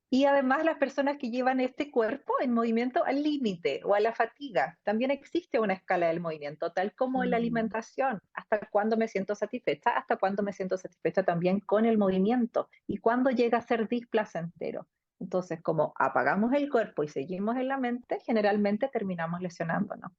Y además las personas que llevan este cuerpo en movimiento al límite o a la fatiga. También existe una escala del movimiento, tal como en la Ujú. alimentación. ¿Hasta cuándo me siento satisfecha? ¿Hasta cuándo me siento satisfecha también con el movimiento? ¿Y cuándo llega a ser displacentero? Entonces, como apagamos el cuerpo y seguimos en la mente, generalmente terminamos lesionándonos.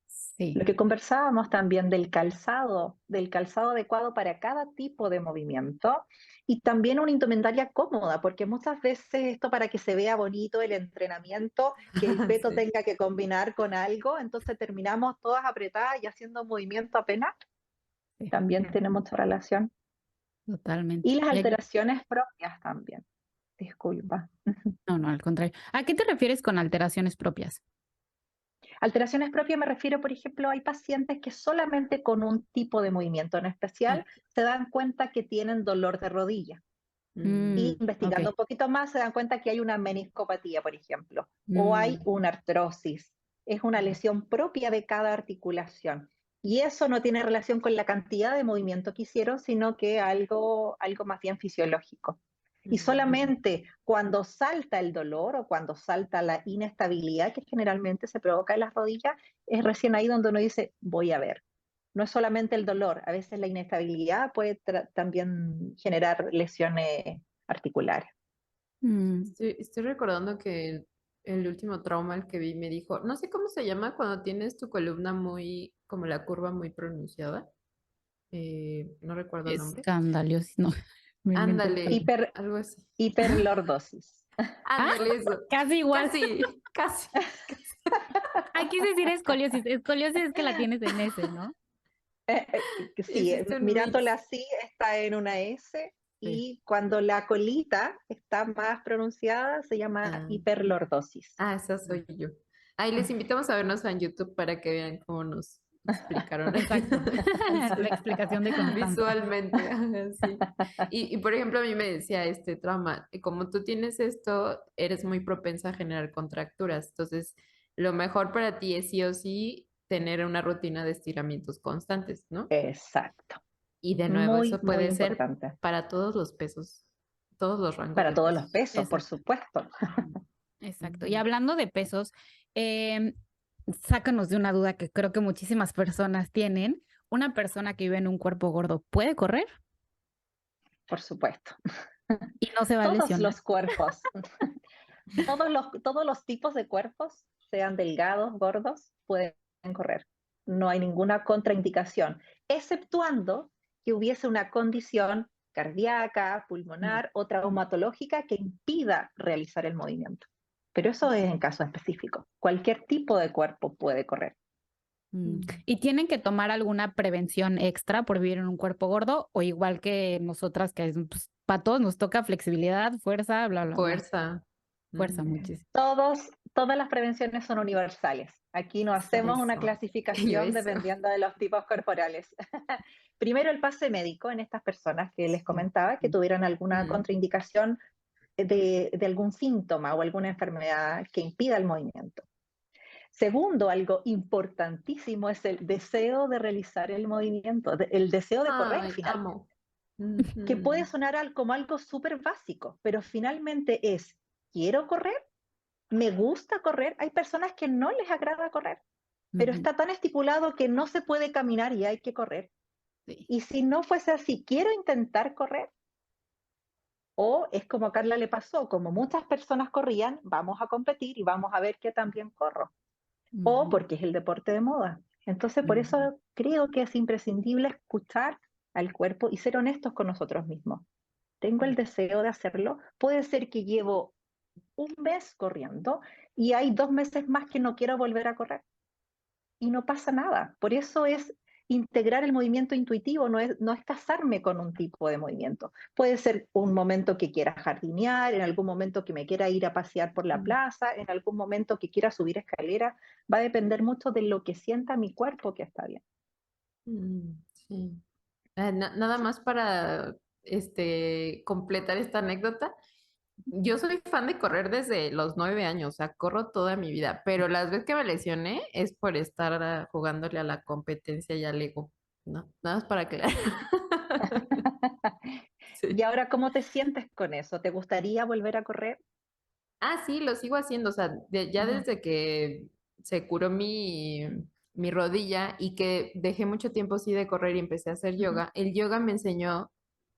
Sí. Lo que conversábamos también del calzado adecuado para cada tipo de movimiento y también una indumentaria cómoda, porque muchas veces esto para que se vea bonito el entrenamiento, que el peto Sí, tenga que combinar con algo, entonces terminamos todas apretadas y haciendo movimiento apenas, Sí, también tiene mucha relación. Y totalmente. las alteraciones propias también, disculpa. No, no, al contrario. ¿A qué te refieres con alteraciones propias? Alteraciones propias me refiero, por ejemplo, hay pacientes que solamente con un tipo de movimiento en especial se dan cuenta que tienen dolor de rodilla. Y Ok. investigando un poquito más se dan cuenta que hay una meniscopatía, por ejemplo, o hay Mm, una artrosis. Es una lesión propia de cada articulación. Y eso no tiene relación con la cantidad de movimiento que hicieron, sino que algo más bien fisiológico. Y mm, solamente cuando salta el dolor o cuando salta la inestabilidad que generalmente se provoca en las rodillas, es recién ahí donde uno dice, voy a ver. No es solamente el dolor, a veces la inestabilidad puede también generar lesiones articulares. mm. Estoy recordando que el último trauma el que vi me dijo, no sé cómo se llama cuando tienes tu columna muy, como la curva muy pronunciada. No recuerdo el nombre. Escandalosis, no, me inventé otro. Ándale, Hiper, algo así. hiperlordosis. Ah, Ándale, eso. casi igual. Casi. Aquí quise decir escoliosis. Escoliosis es que la tienes en ese, ¿no? Sí, Hiciste un mirándola mix. así está en una S Sí. y cuando la colita está más pronunciada se llama Ah, hiperlordosis. esa soy yo. Ahí les invitamos a vernos en YouTube para que vean cómo nos explicaron Exacto. La explicación de Constanza. visualmente. Ajá, sí. Por ejemplo, a mí me decía este trauma, como tú tienes esto, eres muy propensa a generar contracturas. Entonces, lo mejor para ti es sí o sí tener una rutina de estiramientos constantes, ¿no? Exacto. Y de nuevo, Muy, eso muy puede ser importante. para todos los pesos, todos los rangos Para de todos los pesos. pesos, por Exacto. supuesto. Exacto. Y Ujú. hablando de pesos, sácanos de una duda que creo que muchísimas personas tienen. ¿Una persona que vive en un cuerpo gordo puede correr? Por supuesto. Y no se va a Todos lesionar. los cuerpos, todos los tipos de cuerpos, sean delgados, gordos, pueden correr. No hay ninguna contraindicación, exceptuando que hubiese una condición cardíaca, Mm, pulmonar o traumatológica que impida realizar el movimiento. Pero eso es en caso específico. Cualquier tipo de cuerpo puede correr. ¿Y tienen que tomar alguna prevención extra por vivir en un cuerpo gordo o igual que nosotras que pues, para todos nos toca flexibilidad, fuerza, bla, bla, bla? Fuerza. Fuerza Ujú. muchísimo. Todas las prevenciones son universales. Aquí no hacemos una Eso. Yo clasificación eso. dependiendo de los tipos corporales. Primero el pase médico en estas personas que les Sí. comentaba que tuvieran alguna Mm. contraindicación de algún síntoma o alguna enfermedad que impida el movimiento. Segundo, algo importantísimo es el deseo de realizar el movimiento, el deseo de correr Ay, finalmente, amo. que puede Ujú. sonar como algo súper básico, pero finalmente es, quiero correr, me gusta correr. Hay personas que no les agrada correr, pero Ujú, está tan estipulado que no se puede caminar y hay que correr. sí. Y si no fuese así, quiero intentar correr, o es como a Carla le pasó, como muchas personas corrían, vamos a competir y vamos a ver qué tan bien corro. O Ujú, porque es el deporte de moda. Entonces, por ujú, eso creo que es imprescindible escuchar al cuerpo y ser honestos con nosotros mismos. Tengo el deseo de hacerlo. Puede ser que llevo un mes corriendo y hay 2 meses más que no quiero volver a correr y no pasa nada. Por eso es integrar el movimiento intuitivo, no es casarme con un tipo de movimiento. Puede ser un momento que quiera jardinear, en algún momento que me quiera ir a pasear por la Mm. plaza, en algún momento que quiera subir escalera. Va a depender mucho de lo que sienta mi cuerpo que está bien. Sí. Nada más para completar esta anécdota. Yo soy fan de correr desde los 9 años, o sea, corro toda mi vida, pero las veces que me lesioné es por estar jugándole a la competencia y al ego, ¿no? Nada más para aclarar. Y Sí. ahora, ¿cómo te sientes con eso? ¿Te gustaría volver a correr? Ah, sí, lo sigo haciendo, o sea, ya Ujú, desde que se curó mi rodilla y que dejé mucho tiempo sí de correr y empecé a hacer ujú, yoga, el yoga me enseñó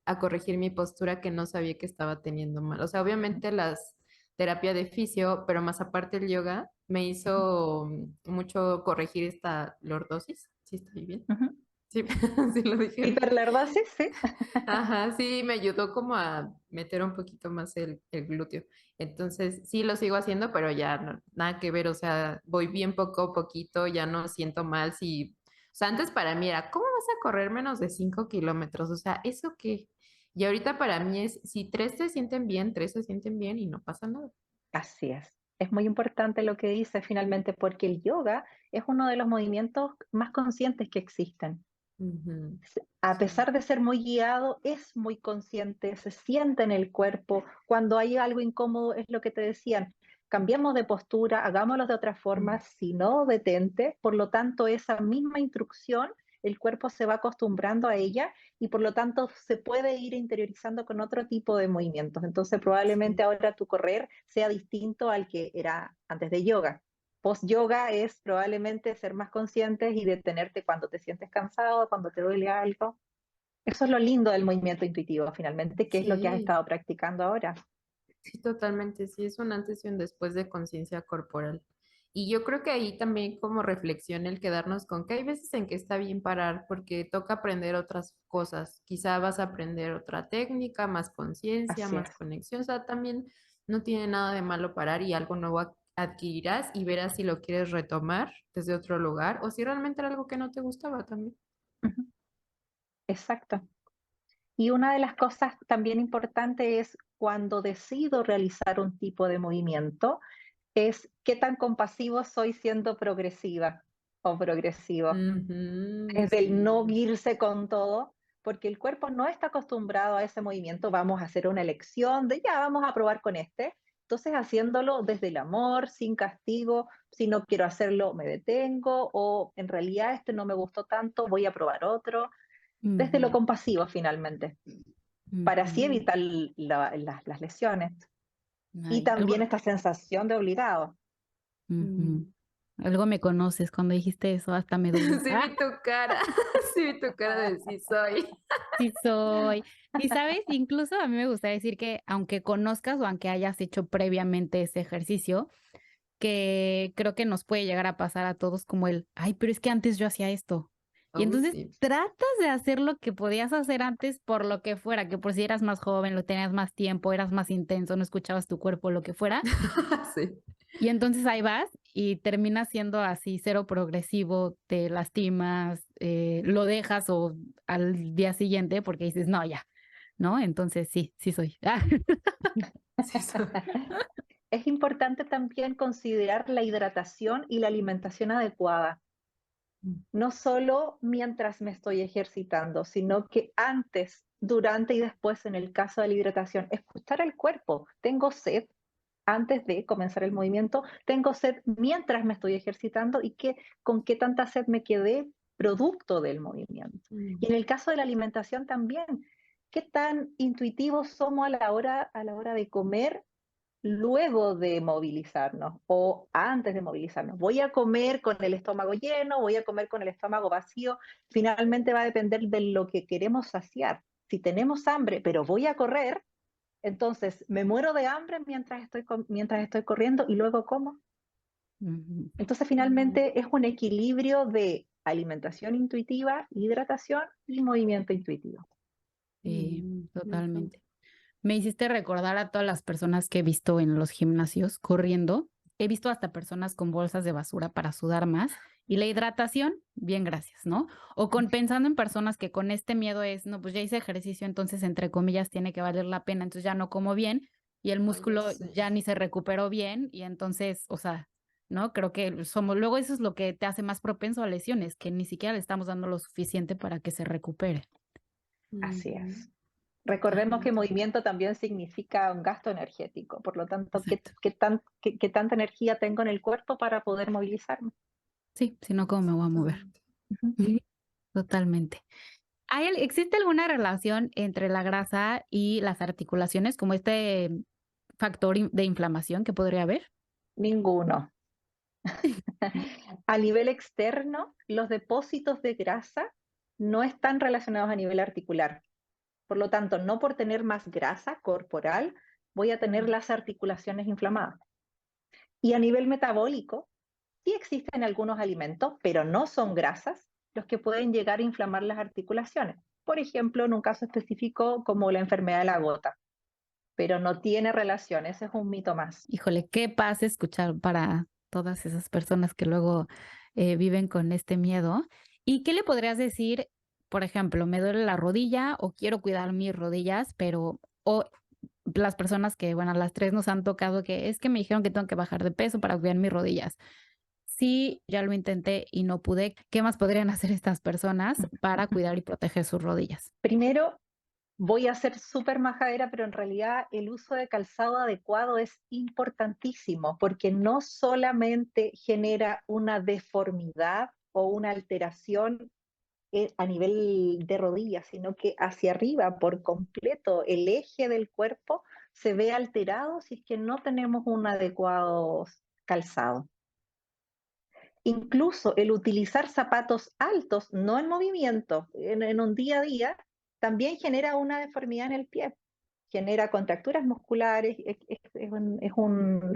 a corregir mi postura que no sabía que estaba teniendo mal. O sea, ujú, obviamente las terapia de fisio, pero más aparte el yoga me ujú, hizo mucho corregir esta lordosis. ¿Sí estoy bien? ujú. Sí, sí lo dije bien. Hiperlordosis, sí. Ajá, sí, me ayudó como a meter un poquito más el glúteo. Entonces, sí lo sigo haciendo, pero ya nada que ver, o sea, voy bien poco a poquito, ya no siento mal si, o sea, antes para mí era, ¿cómo vas a correr menos de 5 kilómetros? O sea, ¿eso qué? Y ahorita para mí es, si tres se sienten bien, tres se sienten bien y no pasa nada. Así es. Es muy importante lo que dice finalmente porque el yoga es uno de los movimientos más conscientes que existen. Ujú, A sí. pesar de ser muy guiado, es muy consciente, se siente en el cuerpo. Cuando hay algo incómodo, es lo que te decían, cambiemos de postura, hagámoslo de otra forma, si no, detente. Por lo tanto, esa misma instrucción, el cuerpo se va acostumbrando a ella y por lo tanto se puede ir interiorizando con otro tipo de movimientos. Entonces, Sí. probablemente ahora tu correr sea distinto al que era antes de yoga. Post-yoga es probablemente ser más conscientes y detenerte cuando te sientes cansado, cuando te duele algo. Eso es lo lindo del movimiento intuitivo, finalmente, que es lo que has Sí, estado practicando ahora. sí, totalmente, sí, es un antes y un después de conciencia corporal. Y yo creo que ahí también como reflexión el quedarnos con que hay veces en que está bien parar porque toca aprender otras cosas. Quizá vas a aprender otra técnica, más conciencia, Así más es. conexión. O sea, también no tiene nada de malo parar y algo nuevo adquirirás y verás si lo quieres retomar desde otro lugar o si realmente era algo que no te gustaba también. Ujú, exacto. Y una de las cosas también importantes es cuando decido realizar un tipo de movimiento, es qué tan compasivo soy siendo progresiva o progresivo. Ujú, Es del no sí. irse con todo, porque el cuerpo no está acostumbrado a ese movimiento, vamos a hacer una elección de ya, vamos a probar con este. Entonces, haciéndolo desde el amor, sin castigo, si no quiero hacerlo, me detengo, o en realidad este no me gustó tanto, voy a probar otro, desde lo ujú, compasivo finalmente, para así ujú. evitar las lesiones. Y Ay, también esta sensación de obligado. ujú. Algo me conoces, cuando dijiste eso hasta me dolió. Sí vi tu cara, sí vi tu cara de sí soy. Sí soy. Y sabes, incluso a mí me gustaría decir que aunque conozcas o aunque hayas hecho previamente ese ejercicio, que creo que nos puede llegar a pasar a todos como el, ay, pero es que antes yo hacía esto. Y entonces Sí. tratas de hacer lo que podías hacer antes por lo que fuera, que por si eras más joven, lo tenías más tiempo, eras más intenso, no escuchabas tu cuerpo, lo que fuera. Sí. Y entonces ahí vas y terminas siendo así cero progresivo, te lastimas, lo dejas o al día siguiente porque dices, no, ya, ¿no? Entonces sí, sí soy. Sí soy. Es importante también considerar la hidratación y la alimentación adecuada, no solo mientras me estoy ejercitando, sino que antes, durante y después, en el caso de la hidratación, escuchar al cuerpo. Tengo sed antes de comenzar el movimiento, tengo sed mientras me estoy ejercitando y con qué tanta sed me quedé producto del movimiento. Y en el caso de la alimentación también, qué tan intuitivos somos a la hora de comer luego de movilizarnos o antes de movilizarnos. Voy a comer con el estómago lleno, voy a comer con el estómago vacío. Finalmente va a depender de lo que queremos saciar. Si tenemos hambre, pero voy a correr, entonces me muero de hambre mientras estoy corriendo y luego como. Ujú. Entonces finalmente es un equilibrio de alimentación intuitiva, hidratación y movimiento intuitivo. Sí, Me encanta. totalmente. Me hiciste recordar a todas las personas que he visto en los gimnasios corriendo. He visto hasta personas con bolsas de basura para sudar más. Y la hidratación, bien, gracias, ¿no? O pensando en personas que con este miedo es, no, pues ya hice ejercicio, entonces entre comillas tiene que valer la pena, entonces ya no como bien y el Ay, ya músculo sé. ya ni se recuperó bien y entonces, o sea, ¿no? Creo que somos, luego eso es lo que te hace más propenso a lesiones, que ni siquiera le estamos dando lo suficiente para que se recupere. Así Ujú, es. Recordemos que totalmente. movimiento también significa un gasto energético, por lo tanto, Exacto. qué tanta energía tengo en el cuerpo para poder movilizarme? Sí, si no, ¿cómo me voy a mover? Exactamente. Ujú. Ujú. Totalmente. ¿Existe alguna relación entre la grasa y las articulaciones, como este factor de inflamación que podría haber? Ninguno. A nivel externo, los depósitos de grasa no están relacionados a nivel articular. Por lo tanto, no por tener más grasa corporal voy a tener las articulaciones inflamadas. Y a nivel metabólico, sí existen algunos alimentos, pero no son grasas, los que pueden llegar a inflamar las articulaciones. Por ejemplo, en un caso específico como la enfermedad de la gota, pero no tiene relación, ese es un mito más. Híjole, qué paz escuchar para todas esas personas que luego viven con este miedo. ¿Y qué le podrías decir, por ejemplo, me duele la rodilla o quiero cuidar mis rodillas, pero o las personas que, bueno, a las tres nos han tocado que es que me dijeron que tengo que bajar de peso para cuidar mis rodillas? Sí, ya lo intenté y no pude. ¿Qué más podrían hacer estas personas para cuidar y proteger sus rodillas? Primero, voy a ser súper majadera, pero en realidad el uso de calzado adecuado es importantísimo porque no solamente genera una deformidad o una alteración a nivel de rodillas, sino que hacia arriba por completo el eje del cuerpo se ve alterado si es que no tenemos un adecuado calzado. Incluso el utilizar zapatos altos, no en movimiento, en un día a día, también genera una deformidad en el pie, genera contracturas musculares,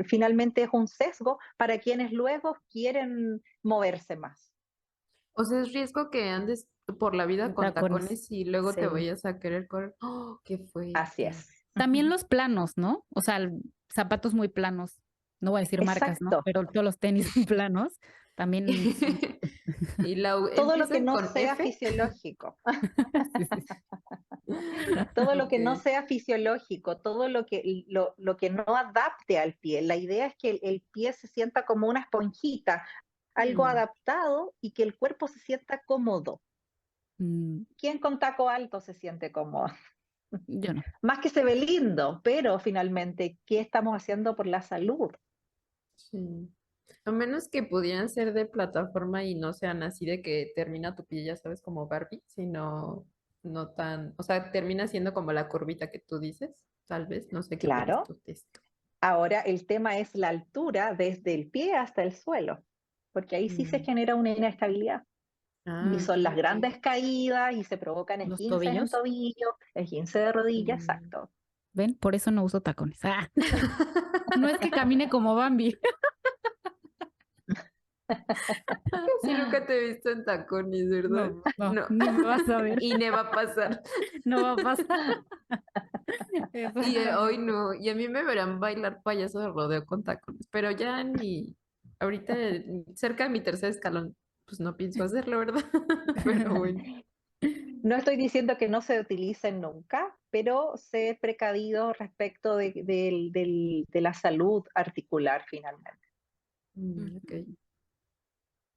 finalmente es un sesgo para quienes luego quieren moverse más. O sea, es riesgo que andes por la vida En con tacones. tacones y luego te Sí. vayas a querer correr. ¡Oh, qué Así fuerte! es. También los planos, ¿no? O sea, zapatos muy planos. No voy a decir marcas, ¿no? Exacto. Pero todos los tenis planos también son. Y la Todo lo que empiezan no con sea F. fisiológico, Sí, sí, sí. todo lo que no Ok. sea fisiológico, todo lo que no adapte al pie. La idea es que el pie se sienta como una esponjita, algo Mm, adaptado y que el cuerpo se sienta cómodo. Mm, ¿Quién con taco alto se siente cómodo? yo no. Más que se ve lindo, pero finalmente, ¿qué estamos haciendo por la salud? sí. A menos que pudieran ser de plataforma y no sean así de que termina tu pie, ya sabes, como Barbie, sino no tan, o sea, termina siendo como la curvita que tú dices, tal vez, no sé qué opinas Claro. tú de esto. Ahora el tema es la altura desde el pie hasta el suelo. porque ahí sí se Mm. genera una inestabilidad. Y Ah, ok, son las ok. grandes caídas y se provocan Los esguinces en tobillos. tobillo, esguince de rodilla, Mm. exacto. ¿Ven? Por eso no uso tacones. No es que camine como Bambi. Casi nunca te he visto en tacones, ¿verdad? No, no, No. ni me vas a ver. Y ne va a pasar. No va a pasar. Y hoy Exactamente. no. Y a mí me verán bailar payaso de rodeo con tacones. Pero ya ahorita cerca de mi tercer escalón, pues no pienso hacerlo, ¿verdad? Pero bueno. No estoy diciendo que no se utilicen nunca, pero sé precavido respecto de la salud articular finalmente. Ok,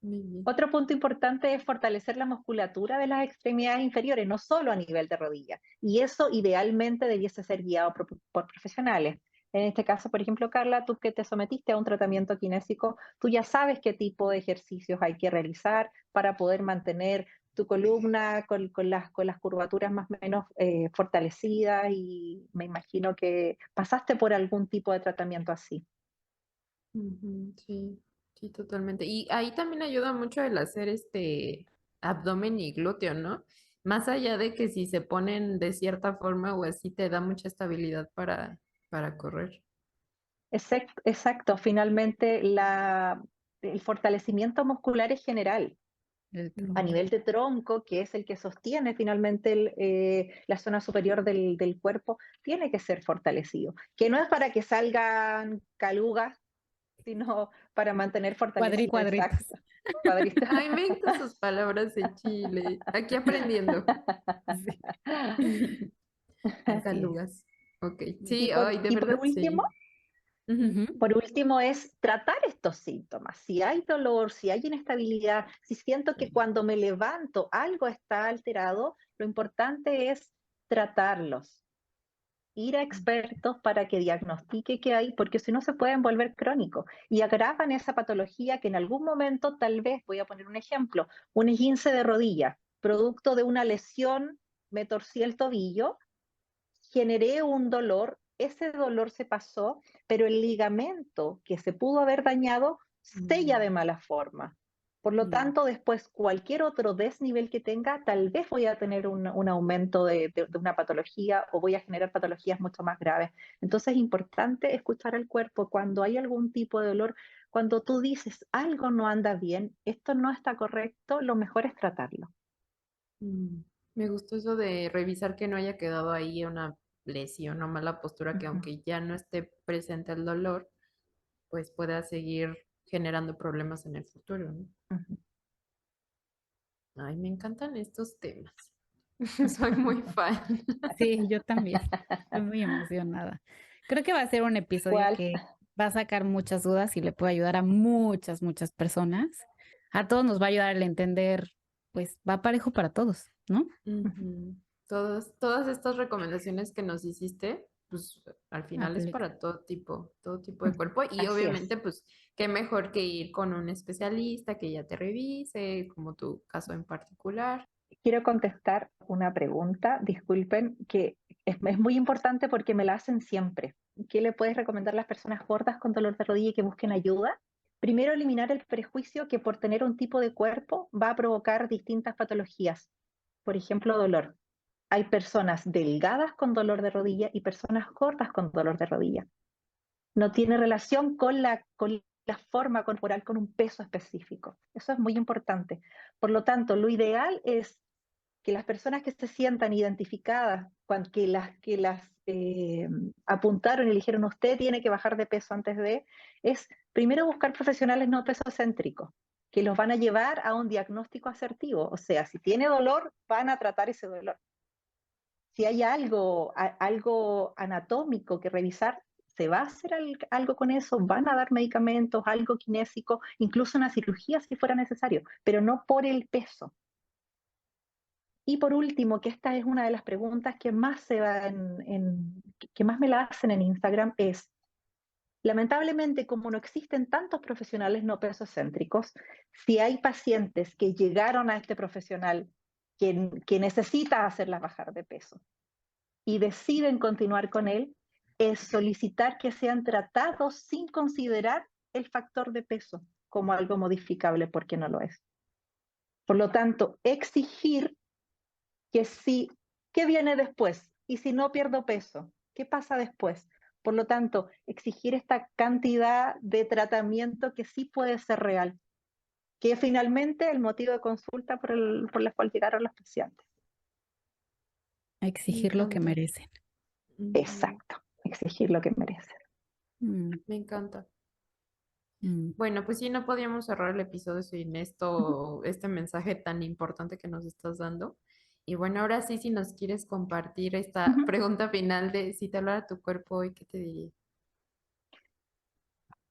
muy bien. Otro punto importante es fortalecer la musculatura de las extremidades inferiores, no solo a nivel de rodilla. Y eso idealmente debiese ser guiado por profesionales. En este caso, por ejemplo, Carla, tú que te sometiste a un tratamiento kinésico, tú ya sabes qué tipo de ejercicios hay que realizar para poder mantener tu columna con las curvaturas más o menos fortalecidas, y me imagino que pasaste por algún tipo de tratamiento así. Ujú, sí, sí, totalmente. Y ahí también ayuda mucho el hacer abdomen y glúteo, ¿no? Más allá de que si se ponen de cierta forma o así te da mucha estabilidad para correr. Exacto, finalmente el fortalecimiento muscular es general. El A tronco. nivel de tronco, que es el que sostiene finalmente la zona superior del cuerpo, tiene que ser fortalecido. Que no es para que salgan calugas, sino para mantener fortalecido. Cuadritos. Exacto. Cuadrito. Ay, me encantan sus palabras en Chile. Aquí aprendiendo. Sí. Así es. Calugas. Ok. Y Sí, por, ay, de y por verdad, último, sí. Ujú. Ujú. Por último, es tratar estos síntomas. Si hay dolor, si hay inestabilidad, si siento que cuando me levanto algo está alterado, lo importante es tratarlos, ir a expertos para que diagnostique qué hay, porque si no se pueden volver crónicos y agravan esa patología que en algún momento, tal vez, voy a poner un ejemplo, un esguince de rodilla, producto de una lesión, me torcí el tobillo, generé un dolor, ese dolor se pasó, pero el ligamento que se pudo haber dañado sella de Mm, mala forma. Por lo mm, tanto, después cualquier otro desnivel que tenga, tal vez voy a tener un aumento de una patología o voy a generar patologías mucho más graves. Entonces es importante escuchar al cuerpo cuando hay algún tipo de dolor. Cuando tú dices algo no anda bien, esto no está correcto, lo mejor es tratarlo. mm. Me gustó eso de revisar que no haya quedado ahí una lesión o mala postura que Ujú, aunque ya no esté presente el dolor, pues pueda seguir generando problemas en el futuro, ¿no? ujú. Ay, me encantan estos temas. Soy muy fan. Sí, yo también. Estoy muy emocionada. Creo que va a ser un episodio ¿Cuál? que va a sacar muchas dudas y le puede ayudar a muchas, muchas personas. A todos nos va a ayudar el entender, pues va parejo para todos, ¿no? Ujú. Todas estas recomendaciones que nos hiciste, pues al final es Aplica. para todo tipo de cuerpo y Así es. obviamente pues qué mejor que ir con un especialista que ya te revise, como tu caso en particular. Quiero contestar una pregunta, disculpen, que es muy importante porque me la hacen siempre. ¿Qué le puedes recomendar a las personas gordas con dolor de rodilla y que busquen ayuda? Primero, eliminar el prejuicio que por tener un tipo de cuerpo va a provocar distintas patologías. Por ejemplo, dolor. Hay personas delgadas con dolor de rodilla y personas gordas con dolor de rodilla. No tiene relación con la forma corporal, con un peso específico. Eso es muy importante. Por lo tanto, lo ideal es que las personas que se sientan identificadas, que las apuntaron y le dijeron usted tiene que bajar de peso antes de, es primero buscar profesionales no pesocéntricos, que los van a llevar a un diagnóstico asertivo. O sea, si tiene dolor, van a tratar ese dolor. Si hay algo anatómico que revisar, se va a hacer algo con eso, van a dar medicamentos, algo kinésico, incluso una cirugía si fuera necesario, pero no por el peso. Y por último, que esta es una de las preguntas que más que más me la hacen en Instagram, es, lamentablemente, como no existen tantos profesionales no pesocéntricos, si hay pacientes que llegaron a este profesional que necesita hacerlas bajar de peso y deciden continuar con él, es solicitar que sean tratados sin considerar el factor de peso, como algo modificable porque no lo es. Por lo tanto, exigir que sí, ¿qué viene después? Y si no pierdo peso, ¿qué pasa después? Por lo tanto, exigir esta cantidad de tratamiento que sí puede ser real, que es finalmente el motivo de consulta por la cual llegaron los pacientes. Exigir lo que merecen. Exacto, exigir lo que merecen. Me encanta. Mm. Bueno, pues sí, no podíamos cerrar el episodio sin este mensaje tan importante que nos estás dando. Y bueno, ahora sí, si nos quieres compartir esta pregunta final de si te hablara tu cuerpo hoy, ¿qué te diría?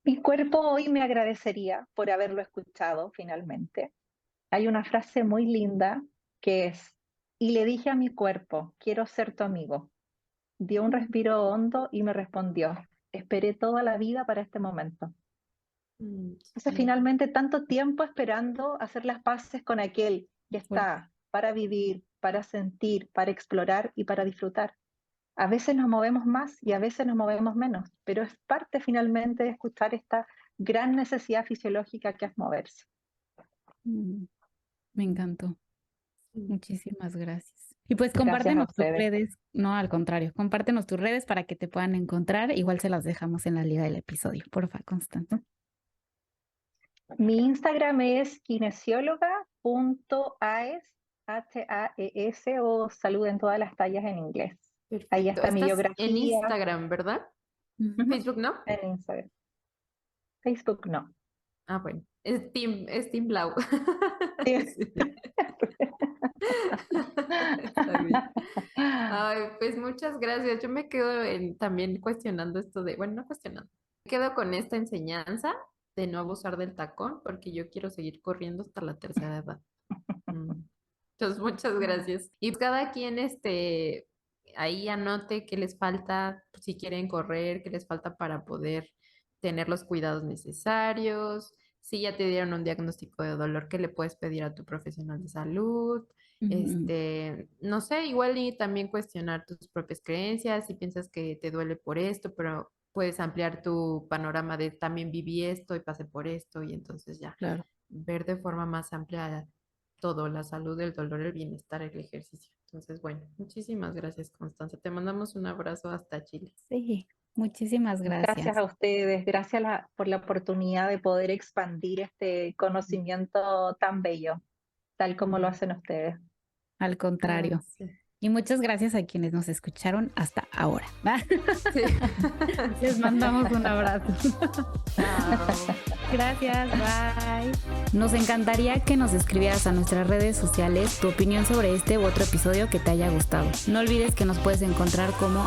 Mi cuerpo hoy me agradecería por haberlo escuchado finalmente. Hay una frase muy linda que es, y le dije a mi cuerpo, quiero ser tu amigo. Dio un respiro hondo y me respondió, esperé toda la vida para este momento. Entonces, finalmente, tanto tiempo esperando hacer las paces con aquel que está para vivir, para sentir, para explorar y para disfrutar. A veces nos movemos más y a veces nos movemos menos, pero es parte finalmente de escuchar esta gran necesidad fisiológica que es moverse. Me encantó. Muchísimas gracias. Y pues Gracias a compártenos tus ustedes. redes. No, al contrario, compártenos tus redes para que te puedan encontrar. Igual se las dejamos en la liga del episodio. Porfa, Constanza. Mi Instagram es kinesióloga.aes, H-A-E-S, o salud en todas las tallas en inglés. Perfecto. Ahí está mi Estás biografía. en Instagram, ¿verdad? Facebook, ¿no? En Instagram. Facebook no. Ah, bueno. Es Team Blau. Sí. Está bien. Ay, pues muchas gracias. Yo me quedo también cuestionando esto bueno, no cuestionando. Me quedo con esta enseñanza de no abusar del tacón porque yo quiero seguir corriendo hasta la tercera edad. Entonces, muchas gracias. Y cada quien ahí anote qué les falta, si quieren correr, qué les falta para poder tener los cuidados necesarios. Si ya te dieron un diagnóstico de dolor, ¿qué le puedes pedir a tu profesional de salud? No sé, igual y también cuestionar tus propias creencias, si piensas que te duele por esto, pero puedes ampliar tu panorama de también viví esto y pasé por esto y entonces ya ver de forma más amplia todo, la salud, el dolor, el bienestar, el ejercicio. Entonces, bueno, muchísimas gracias, Constanza. Te mandamos un abrazo hasta Chile. Sí, muchísimas gracias. Gracias a ustedes, gracias por la oportunidad de poder expandir este conocimiento tan bello, tal como lo hacen ustedes. Al contrario. Sí. Y muchas gracias a quienes nos escucharon hasta ahora. Sí. Les mandamos un abrazo. Chao. Gracias, bye. Nos encantaría que nos escribieras a nuestras redes sociales tu opinión sobre este u otro episodio que te haya gustado. No olvides que nos puedes encontrar como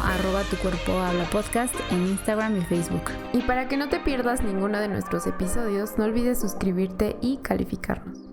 @tucuerpohablapodcast en Instagram y Facebook. Y para que no te pierdas ninguno de nuestros episodios, no olvides suscribirte y calificarnos.